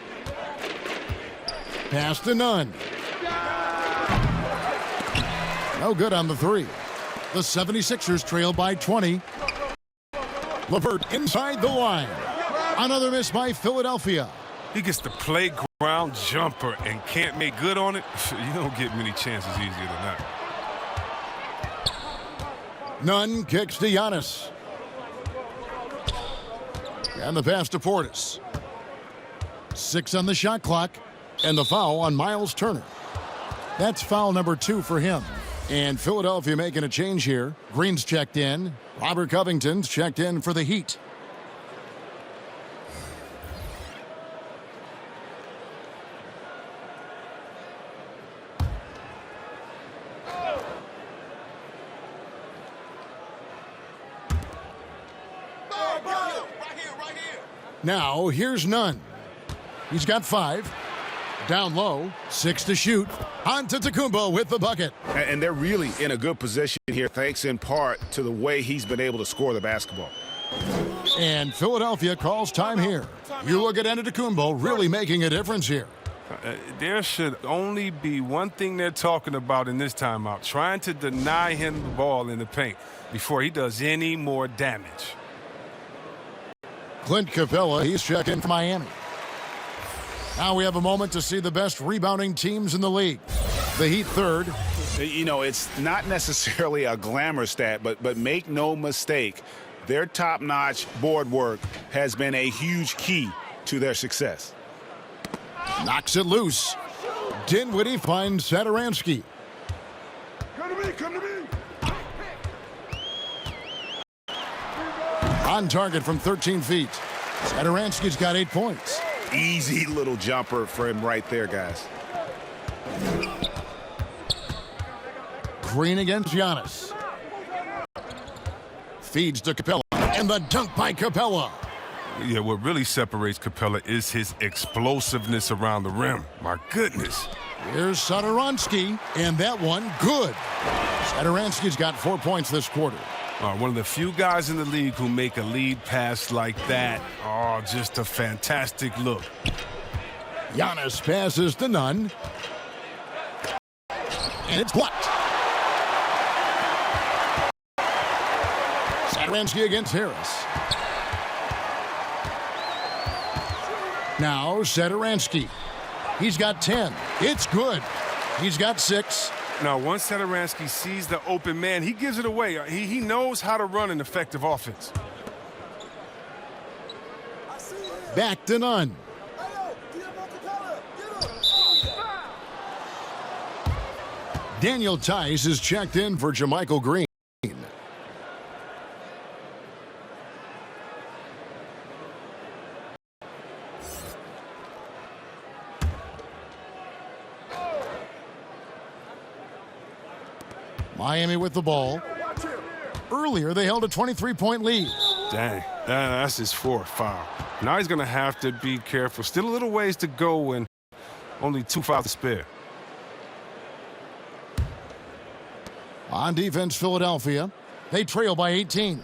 Pass to Nunn. No good on the 3. The 76ers trail by 20. LeVert inside the line. Another miss by Philadelphia. He gets the playground jumper and can't make good on it. You don't get many chances easier than that. Nunn kicks to Giannis. And the pass to Portis. 6 on the shot clock. And the foul on Miles Turner. That's foul number 2 for him. And Philadelphia making a change here. Green's checked in. Robert Covington's checked in for the Heat. Now, here's Nunn. He's got 5. Down low, 6 to shoot. Antetokounmpo with the bucket. And they're really in a good position here, thanks in part to the way he's been able to score the basketball. And Philadelphia calls time here. You look at Antetokounmpo really making a difference here. There should only be one thing they're talking about in this timeout, trying to deny him the ball in the paint before he does any more damage. Clint Capella, he's checked in for Miami. Now we have a moment to see the best rebounding teams in the league. The Heat third. You know, it's not necessarily a glamour stat, but make no mistake, their top-notch board work has been a huge key to their success. Knocks it loose. Dinwiddie finds Satoransky. Come to me. On target from 13 feet. Satoransky's got 8 points. Easy little jumper for him right there, guys. Green against Giannis. Feeds to Capella. And the dunk by Capella. Yeah, what really separates Capella is his explosiveness around the rim. My goodness. Here's Satoransky. And that one, good. Satoransky's got 4 points this quarter. One of the few guys in the league who make a lead pass like that. Oh, just a fantastic look. Giannis passes to Nunn. And it's blocked. Satoransky against Harris. Now Satoransky. He's got 10. It's good. He's got 6. Now, once Satoransky sees the open man, he gives it away. He knows how to run an effective offense. Back to Nunn. Daniel Tice is checked in for JaMychal Green. Miami with the ball. Earlier, they held a 23-point lead. Dang, that's his fourth foul. Now he's going to have to be careful. Still a little ways to go and only 2 fouls to spare. On defense, Philadelphia. They trail by 18.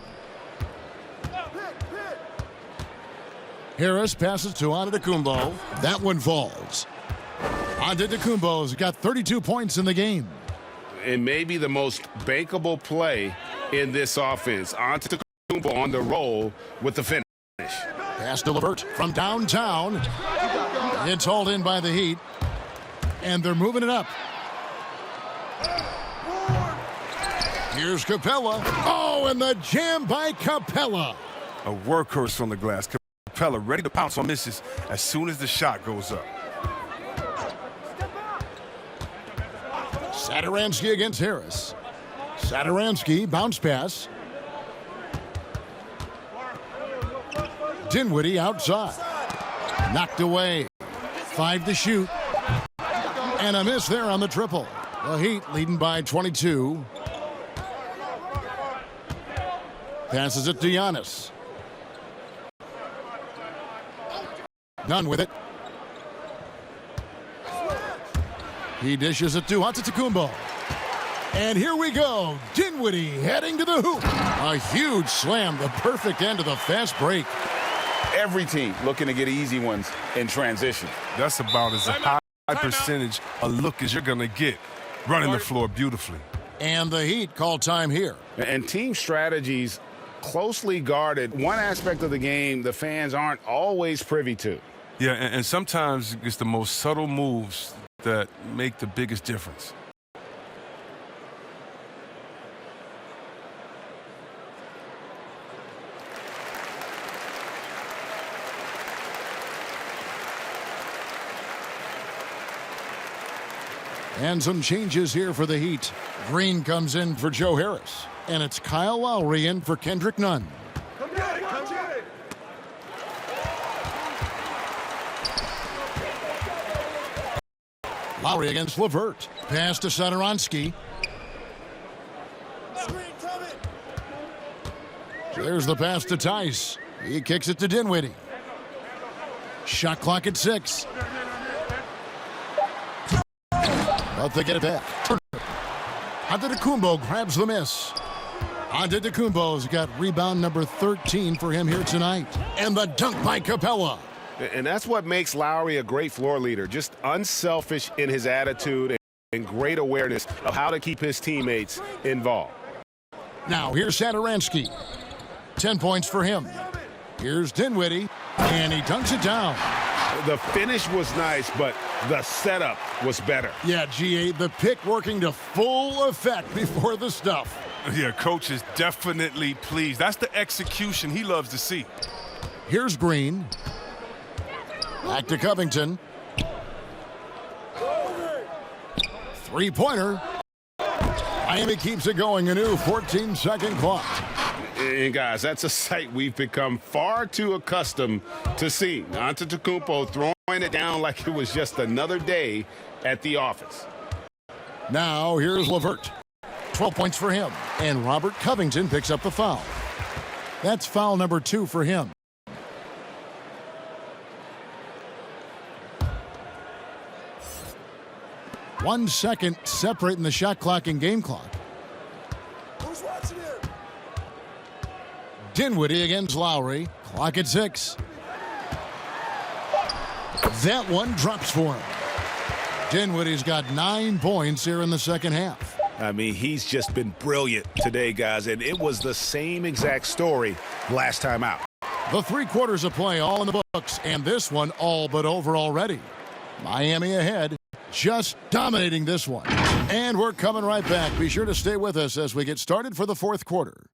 Harris passes to Antetokounmpo. That one falls. Antetokounmpo's got 32 points in the game. And maybe the most bankable play in this offense. Antetokounmpo on the roll with the finish. Pass to Levert from downtown. It's hauled in by the Heat. And they're moving it up. Here's Capella. Oh, and the jam by Capella. A workhorse on the glass. Capella ready to pounce on misses as soon as the shot goes up. Satoransky against Harris. Satoransky, bounce pass. Dinwiddie outside. Knocked away. 5 to shoot. And a miss there on the triple. The Heat leading by 22. Passes it to Giannis. None with it. He dishes it to Antetokounmpo. And here we go. Dinwiddie heading to the hoop. A huge slam, the perfect end of the fast break. Every team looking to get easy ones in transition. That's about as high percentage a look as you're going to get. Running the floor beautifully. And the Heat call time here. And team strategies closely guarded. One aspect of the game the fans aren't always privy to. Yeah, and sometimes it's the most subtle moves that make the biggest difference. And some changes here for the Heat. Green comes in for Joe Harris. And it's Kyle Lowry in for Kendrick Nunn. Come get it, come get it. Lowry against Levert. Pass to Satoransky. There's the pass to Tice. He kicks it to Dinwiddie. Shot clock at 6. But they get it back. Antetokounmpo grabs the miss. Antetokounmpo's got rebound number 13 for him here tonight. And the dunk by Capella. And that's what makes Lowry a great floor leader. Just unselfish in his attitude and great awareness of how to keep his teammates involved. Now here's Satoransky. 10 points for him. Here's Dinwiddie. And he dunks it down. The finish was nice, but the setup was better. Yeah, GA, the pick working to full effect before the stuff. Yeah, coach is definitely pleased. That's the execution he loves to see. Here's Green. Back to Covington. Three-pointer. Miami keeps it going. A new 14-second clock. And guys, that's a sight we've become far too accustomed to seeing. Antetokounmpo throwing it down like it was just another day at the office. Now here's Levert. 12 points for him. And Robert Covington picks up the foul. That's foul number 2 for him. One second separating the shot clock and game clock. Who's watching here? Dinwiddie against Lowry. Clock at 6. That one drops for him. Dinwiddie's got 9 points here in the second half. I mean, he's just been brilliant today, guys, and it was the same exact story last time out. The 3 quarters of play all in the books, and this one all but over already. Miami ahead, just dominating this one. And we're coming right back. Be sure to stay with us as we get started for the fourth quarter.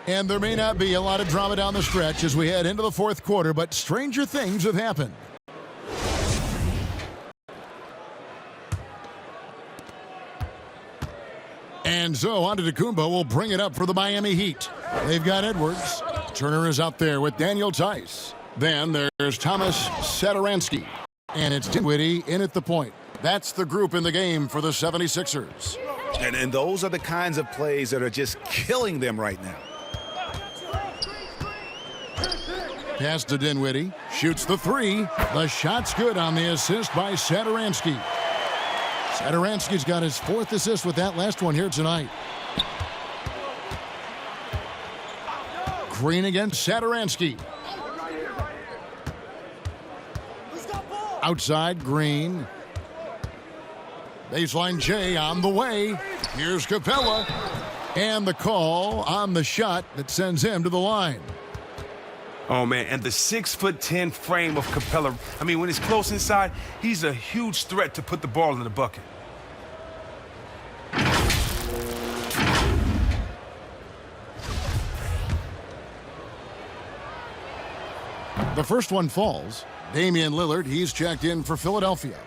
And there may not be a lot of drama down the stretch as we head into the fourth quarter, but stranger things have happened. And so Antetokounmpo will bring it up for the Miami Heat. They've got Edwards. Turner is out there with Daniel Tice. Then there's Thomas Satoransky. And it's Dinwiddie in at the point. That's the group in the game for the 76ers. And those are the kinds of plays that are just killing them right now. Pass to Dinwiddie. Shoots the three. The shot's good on the assist by Satoransky. Satoransky's got his fourth assist with that last one here tonight. Green against Satoransky. Outside, Green. Baseline J on the way. Here's Capella. And the call on the shot that sends him to the line. Oh, man, and the 6'10" frame of Capella. I mean, when he's close inside, he's a huge threat to put the ball in the bucket. The first one falls. Damian Lillard, he's checked in for Philadelphia.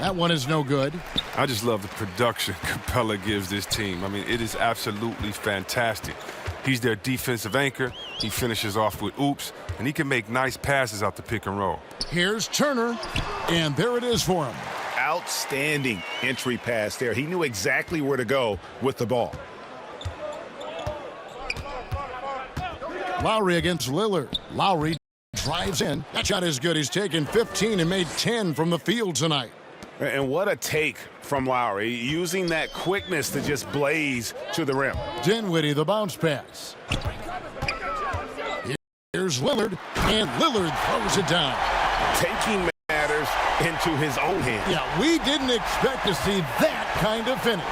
That one is no good. I just love the production Capella gives this team. I mean, it is absolutely fantastic. He's their defensive anchor. He finishes off with oops, and he can make nice passes out the pick and roll. Here's Turner, and there it is for him. Outstanding entry pass there. He knew exactly where to go with the ball. Lowry against Lillard. Lowry drives in. That shot is good. He's taken 15 and made 10 from the field tonight. And what a take from Lowry, using that quickness to just blaze to the rim. Dinwiddie, the bounce pass. Here's Lillard, and Lillard throws it down. Taking matters into his own hands. Yeah, we didn't expect to see that kind of finish.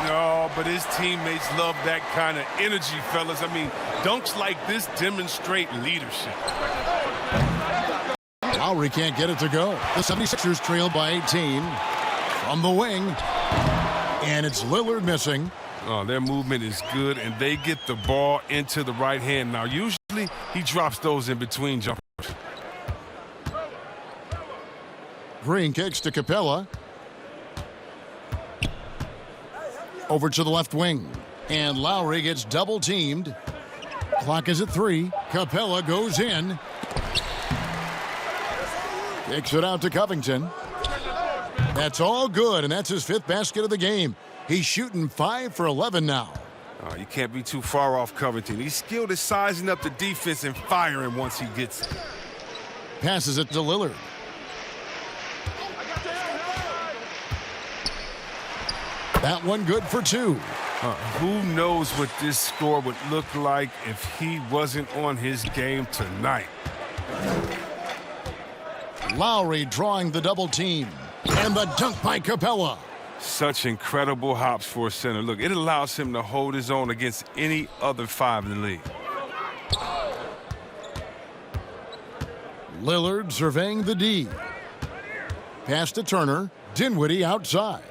No, but his teammates love that kind of energy, fellas. I mean, dunks like this demonstrate leadership. Lowry can't get it to go. The 76ers trail by 18 from the wing. And it's Lillard missing. Oh, their movement is good, and they get the ball into the right hand. Now, usually he drops those in between jumpers. Green kicks to Capella. Over to the left wing. And Lowry gets double teamed. Clock is at 3. Capella goes in. Kicks it out to Covington. That's all good, and that's his 5th basket of the game. He's shooting 5 for 11 now. You can't be too far off Covington. He's skilled at sizing up the defense and firing once he gets it. Passes it to Lillard. That one good for 2. Who knows what this score would look like if he wasn't on his game tonight. Lowry drawing the double team. And the dunk by Capella. Such incredible hops for a center. Look, it allows him to hold his own against any other 5 in the league. Lillard surveying the D. Pass to Turner. Dinwiddie outside.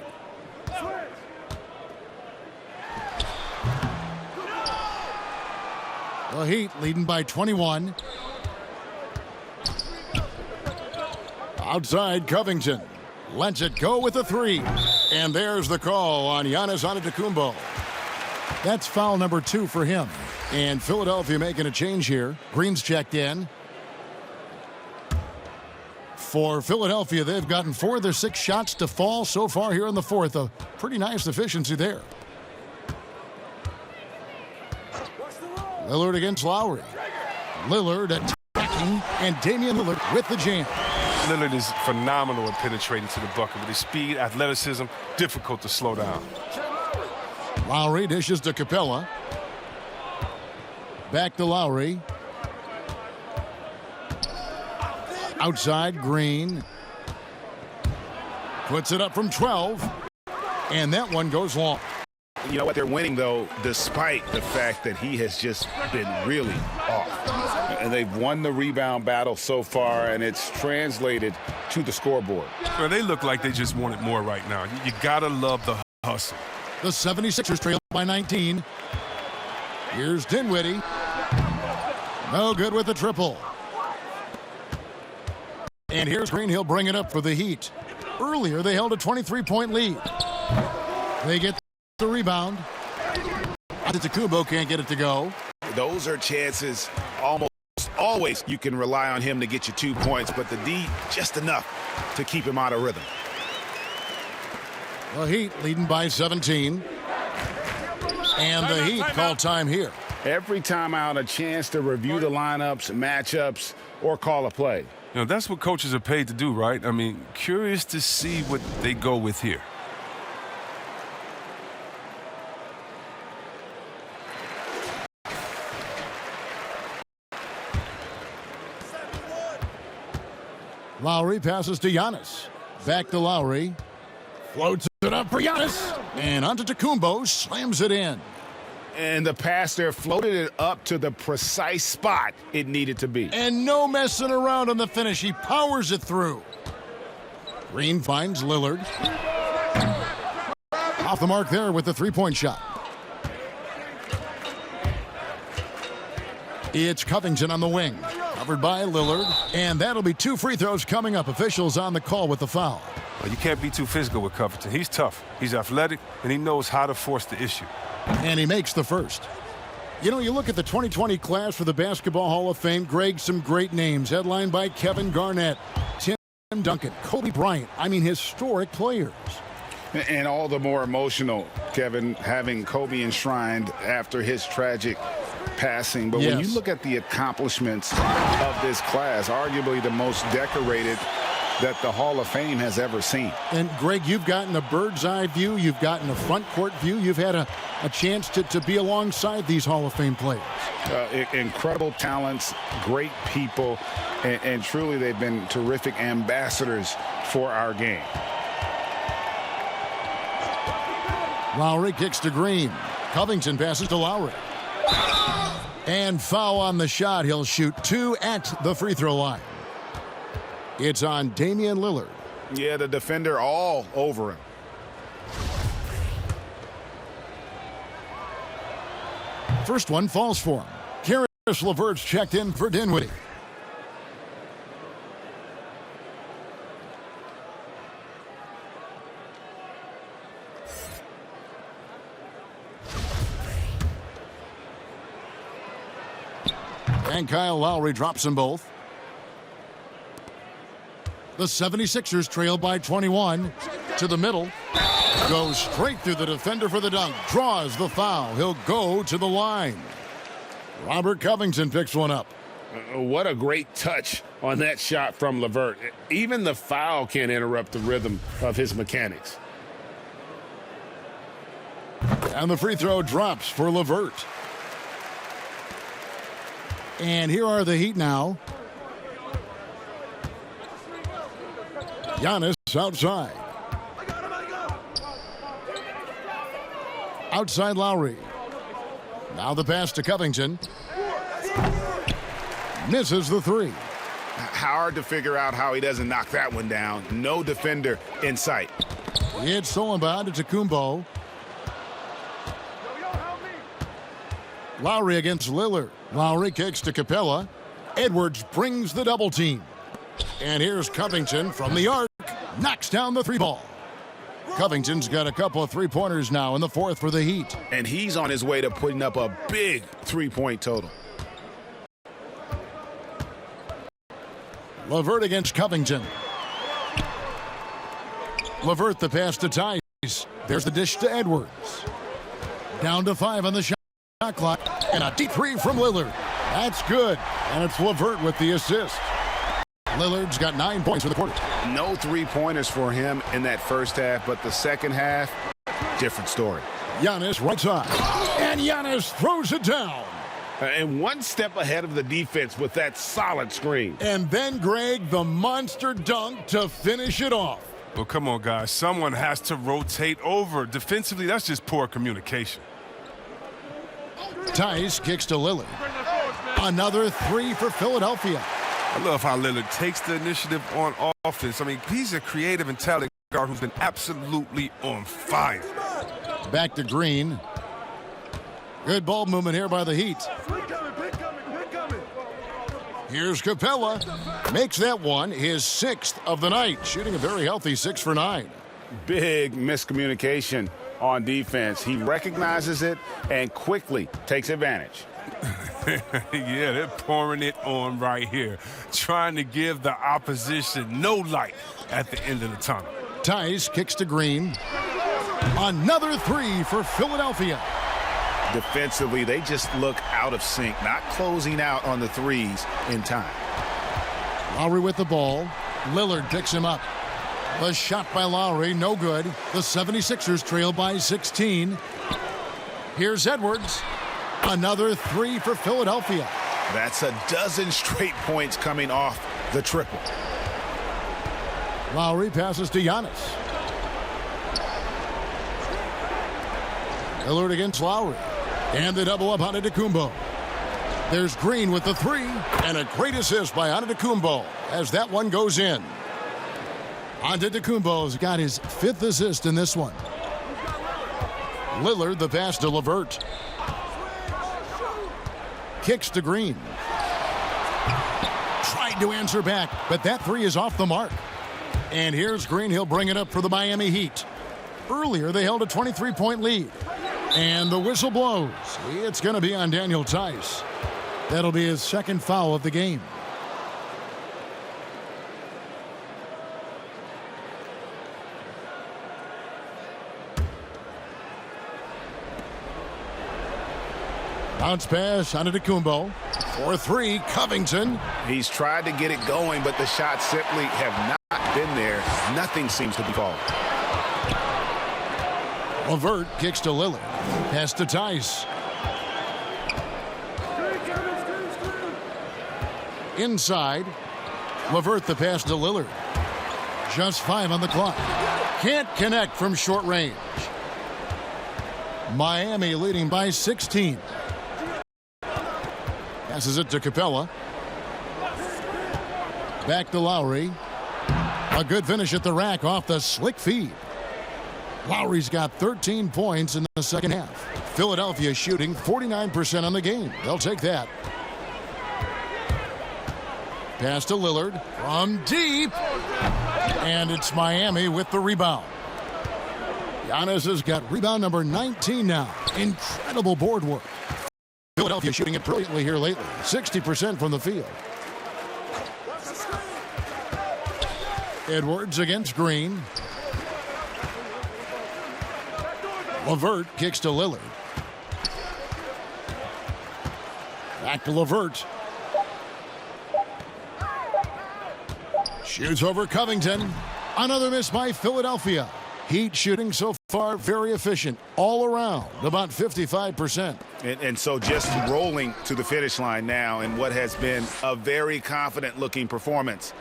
The Heat leading by 21. Outside, Covington. Lets it go with a 3. And there's the call on Giannis Antetokounmpo. That's foul number 2 for him. And Philadelphia making a change here. Green's checked in. For Philadelphia, they've gotten 4 of their 6 shots to fall so far here in the fourth. A pretty nice efficiency there. Lillard against Lowry. Lillard attacking, and Damian Lillard with the jam. Lillard is phenomenal at penetrating to the bucket with his speed, athleticism, difficult to slow down. Lowry dishes to Capella. Back to Lowry. Outside, Green. Puts it up from 12. And that one goes long. You know what? They're winning, though, despite the fact that he has just been really off. And they've won the rebound battle so far, and it's translated to the scoreboard. So they look like they just want it more right now. You got to love the hustle. The 76ers trail by 19. Here's Dinwiddie. No good with the triple. And here's Green. He'll bring it up for the Heat. Earlier, they held a 23-point lead. They get the rebound. Antetokounmpo can't get it to go. Those are chances almost always you can rely on him to get you 2 points, but the D just enough to keep him out of rhythm. The Heat leading by 17. And the Heat call time here. Every time out, a chance to review the lineups, matchups, or call a play. You know, that's what coaches are paid to do, right? I mean, curious to see what they go with here. Lowry passes to Giannis. Back to Lowry. Floats it up for Giannis. And Antetokounmpo slams it in. And the pass there floated it up to the precise spot it needed to be. And no messing around on the finish. He powers it through. Green finds Lillard. Off the mark there with the three-point shot. It's Covington on the wing. Covered by Lillard. And that'll be 2 free throws coming up. Officials on the call with the foul. Well, you can't be too physical with Covington. He's tough. He's athletic, and he knows how to force the issue. And he makes the first. You know, you look at the 2020 class for the Basketball Hall of Fame, Greg, some great names. Headlined by Kevin Garnett, Tim Duncan, Kobe Bryant. I mean, historic players. And all the more emotional, Kevin, having Kobe enshrined after his tragic passing. But when you look at the accomplishments of this class, arguably the most decorated that the Hall of Fame has ever seen. And Greg, you've gotten a bird's eye view. You've gotten a front court view. You've had a chance to be alongside these Hall of Fame players. Incredible talents, great people, and truly they've been terrific ambassadors for our game. Lowry kicks to Green. Covington passes to Lowry. And foul on the shot. He'll shoot 2 at the free throw line. It's on Damian Lillard. Yeah, the defender all over him. First one falls for him. Karis LeVert's checked in for Dinwiddie. And Kyle Lowry drops them both. The 76ers trail by 21. To the middle. Goes straight through the defender for the dunk. Draws the foul. He'll go to the line. Robert Covington picks one up. What a great touch on that shot from LeVert. Even the foul can't interrupt the rhythm of his mechanics. And the free throw drops for LeVert. And here are the Heat now. Giannis outside. Outside Lowry. Now the pass to Covington. Misses the three. Hard to figure out how he doesn't knock that one down. No defender in sight. It's stolen by Antetokounmpo. Lowry against Lillard. Lowry kicks to Capella. Edwards brings the double team. And here's Covington from the arc. Knocks down the three ball. Covington's got a couple of three-pointers now in the fourth for the Heat. And he's on his way to putting up a big three-point total. LeVert against Covington. LeVert the pass to Tice. There's the dish to Edwards. Down to 5 on the shot clock. And a deep three from Lillard. That's good. And it's LeVert with the assist. Lillard's got 9 points for the quarter. No three-pointers for him in that first half, but the second half, different story. Giannis right side. And Giannis throws it down. And one step ahead of the defense with that solid screen. And then, Greg, the monster dunk to finish it off. Well, come on, guys. Someone has to rotate over. Defensively, that's just poor communication. Tice kicks to Lillard. Another three for Philadelphia. I love how Lillard takes the initiative on offense. I mean, he's a creative and talented guard who's been absolutely on fire. Back to Green. Good ball movement here by the Heat. Here's Capella. Makes that one his 6th of the night, shooting a very healthy 6 for 9. Big miscommunication on defense. He recognizes it and quickly takes advantage. Yeah, they're pouring it on right here, trying to give the opposition no light at the end of the tunnel. Tice kicks to Green. Another three for Philadelphia. Defensively, they just look out of sync, not closing out on the threes in time. Lowry with the ball. Lillard picks him up. The shot by Lowry, no good. The 76ers trail by 16. Here's Edwards. Another three for Philadelphia. That's a dozen straight points coming off the triple. Lowry passes to Giannis. Lillard against Lowry. And the double up on Antetokounmpo. There's Green with the three. And a great assist by Antetokounmpo as that one goes in. Antetokounmpo's got his 5th assist in this one. Lillard the pass to LeVert. Kicks to Green. Tried to answer back, but that three is off the mark. And here's Green. He'll bring it up for the Miami Heat. Earlier, they held a 23-point lead. And the whistle blows. It's going to be on Daniel Tice. That'll be his 2nd foul of the game. Bounce pass on Antetokounmpo. 4-3, Covington. He's tried to get it going, but the shots simply have not been there. Nothing seems to be falling. LeVert kicks to Lillard. Pass to Tice. Inside. LeVert the pass to Lillard. Just 5 on the clock. Can't connect from short range. Miami leading by 16. Passes it to Capella. Back to Lowry. A good finish at the rack off the slick feed. Lowry's got 13 points in the second half. Philadelphia shooting 49% on the game. They'll take that. Pass to Lillard from deep. And it's Miami with the rebound. Giannis has got rebound number 19 now. Incredible board work. Philadelphia shooting it brilliantly here lately. 60% from the field. Edwards against Green. LeVert kicks to Lillard. Back to LeVert. Shoots over Covington. Another miss by Philadelphia. Heat shooting so far very efficient all around, about 55%. And so just rolling to the finish line now in what has been a very confident looking performance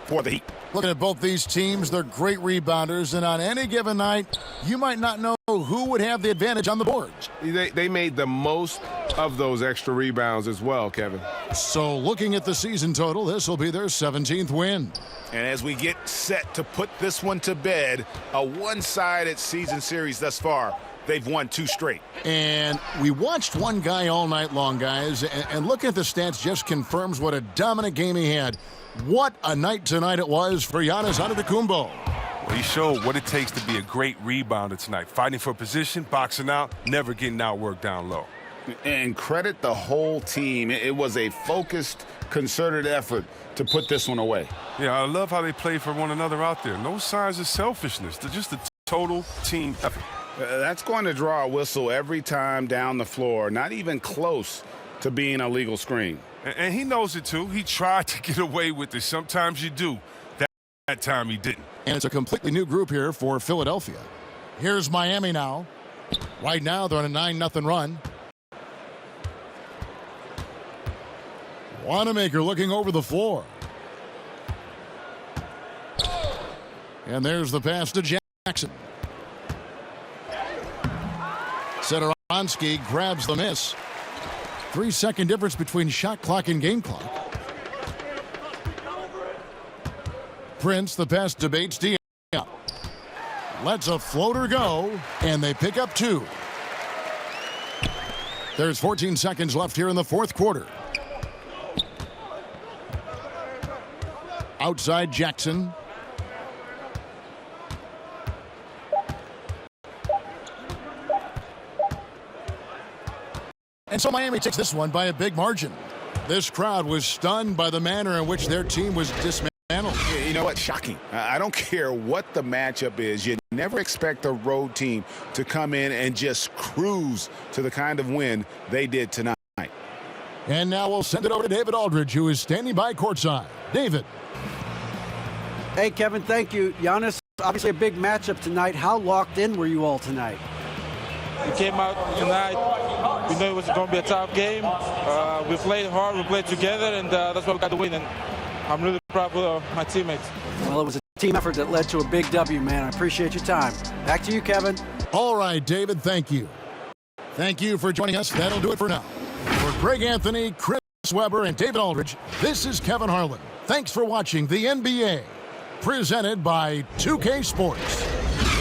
for the Heat. Looking at both these teams, they're great rebounders, and on any given night, you might not know who would have the advantage on the boards. They made the most of those extra rebounds as well, Kevin. So looking at the season total, this will be their 17th win. And as we get set to put this one to bed, a one-sided season series thus far. They've won 2 straight. And we watched one guy all night long, guys, and looking at the stats just confirms what a dominant game he had. What a night tonight it was for Giannis Antetokounmpo. Well, he showed what it takes to be a great rebounder tonight. Fighting for position, boxing out, never getting outworked down low. And credit the whole team. It was a focused, concerted effort to put this one away. Yeah, I love how they play for one another out there. No signs of selfishness. They're just a total team effort. That's going to draw a whistle every time down the floor. Not even close to being a legal screen. And he knows it, too. He tried to get away with it. Sometimes you do. That time he didn't. And it's a completely new group here for Philadelphia. Here's Miami now. Right now, they're on a 9-0 run. Wanamaker looking over the floor. And there's the pass to Jackson. Setoransky grabs the miss. 3-second difference between shot clock and game clock. Prince, the pass to Bates. Diop lets a floater go, and they pick up 2. There's 14 seconds left here in the fourth quarter. Outside Jackson. And so Miami takes this one by a big margin. This crowd was stunned by the manner in which their team was dismantled. You know what? Shocking. I don't care what the matchup is. You never expect a road team to come in and just cruise to the kind of win they did tonight. And now we'll send it over to David Aldridge, who is standing by courtside. David. Hey, Kevin, thank you. Giannis, obviously a big matchup tonight. How locked in were you all tonight? We came out tonight. We knew it was going to be a tough game. We played hard. We played together, and that's why we got the win. And I'm really proud of my teammates. Well, it was a team effort that led to a big W, man. I appreciate your time. Back to you, Kevin. All right, David, thank you. Thank you for joining us. That'll do it for now. For Greg Anthony, Chris Webber, and David Aldridge, this is Kevin Harlan. Thanks for watching the NBA, presented by 2K Sports.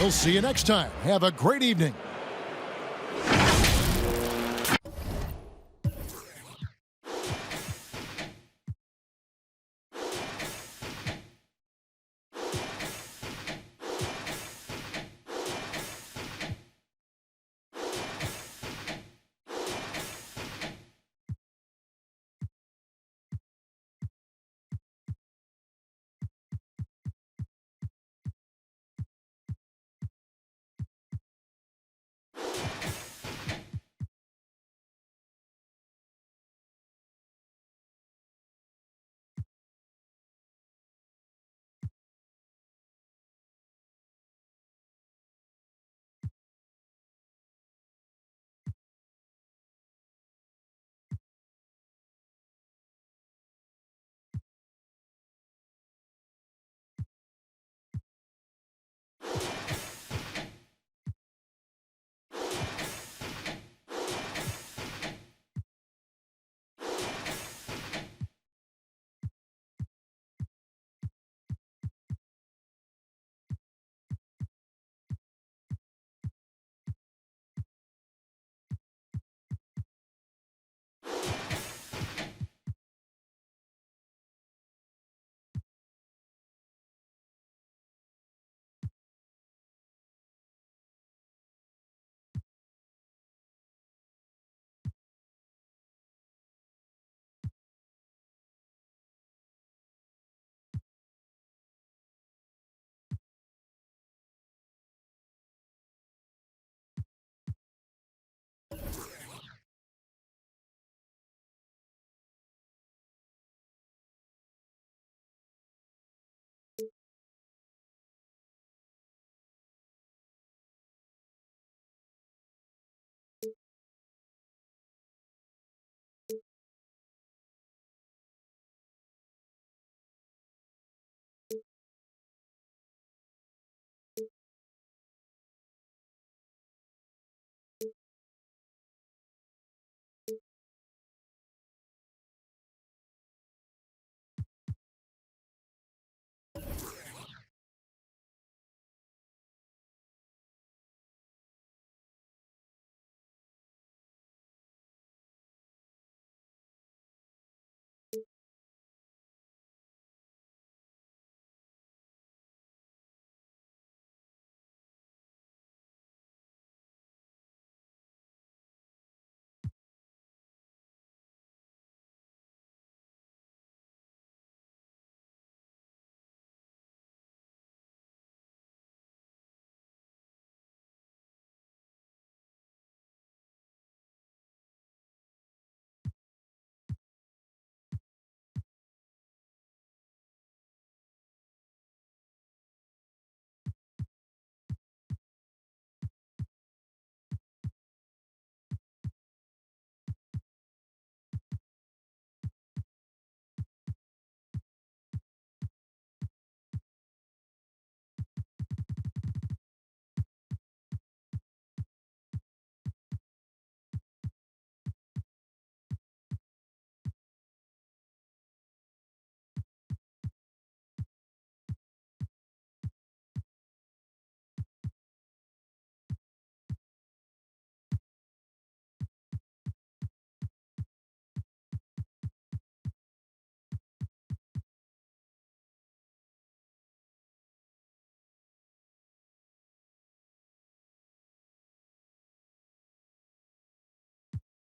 We'll see you next time. Have a great evening.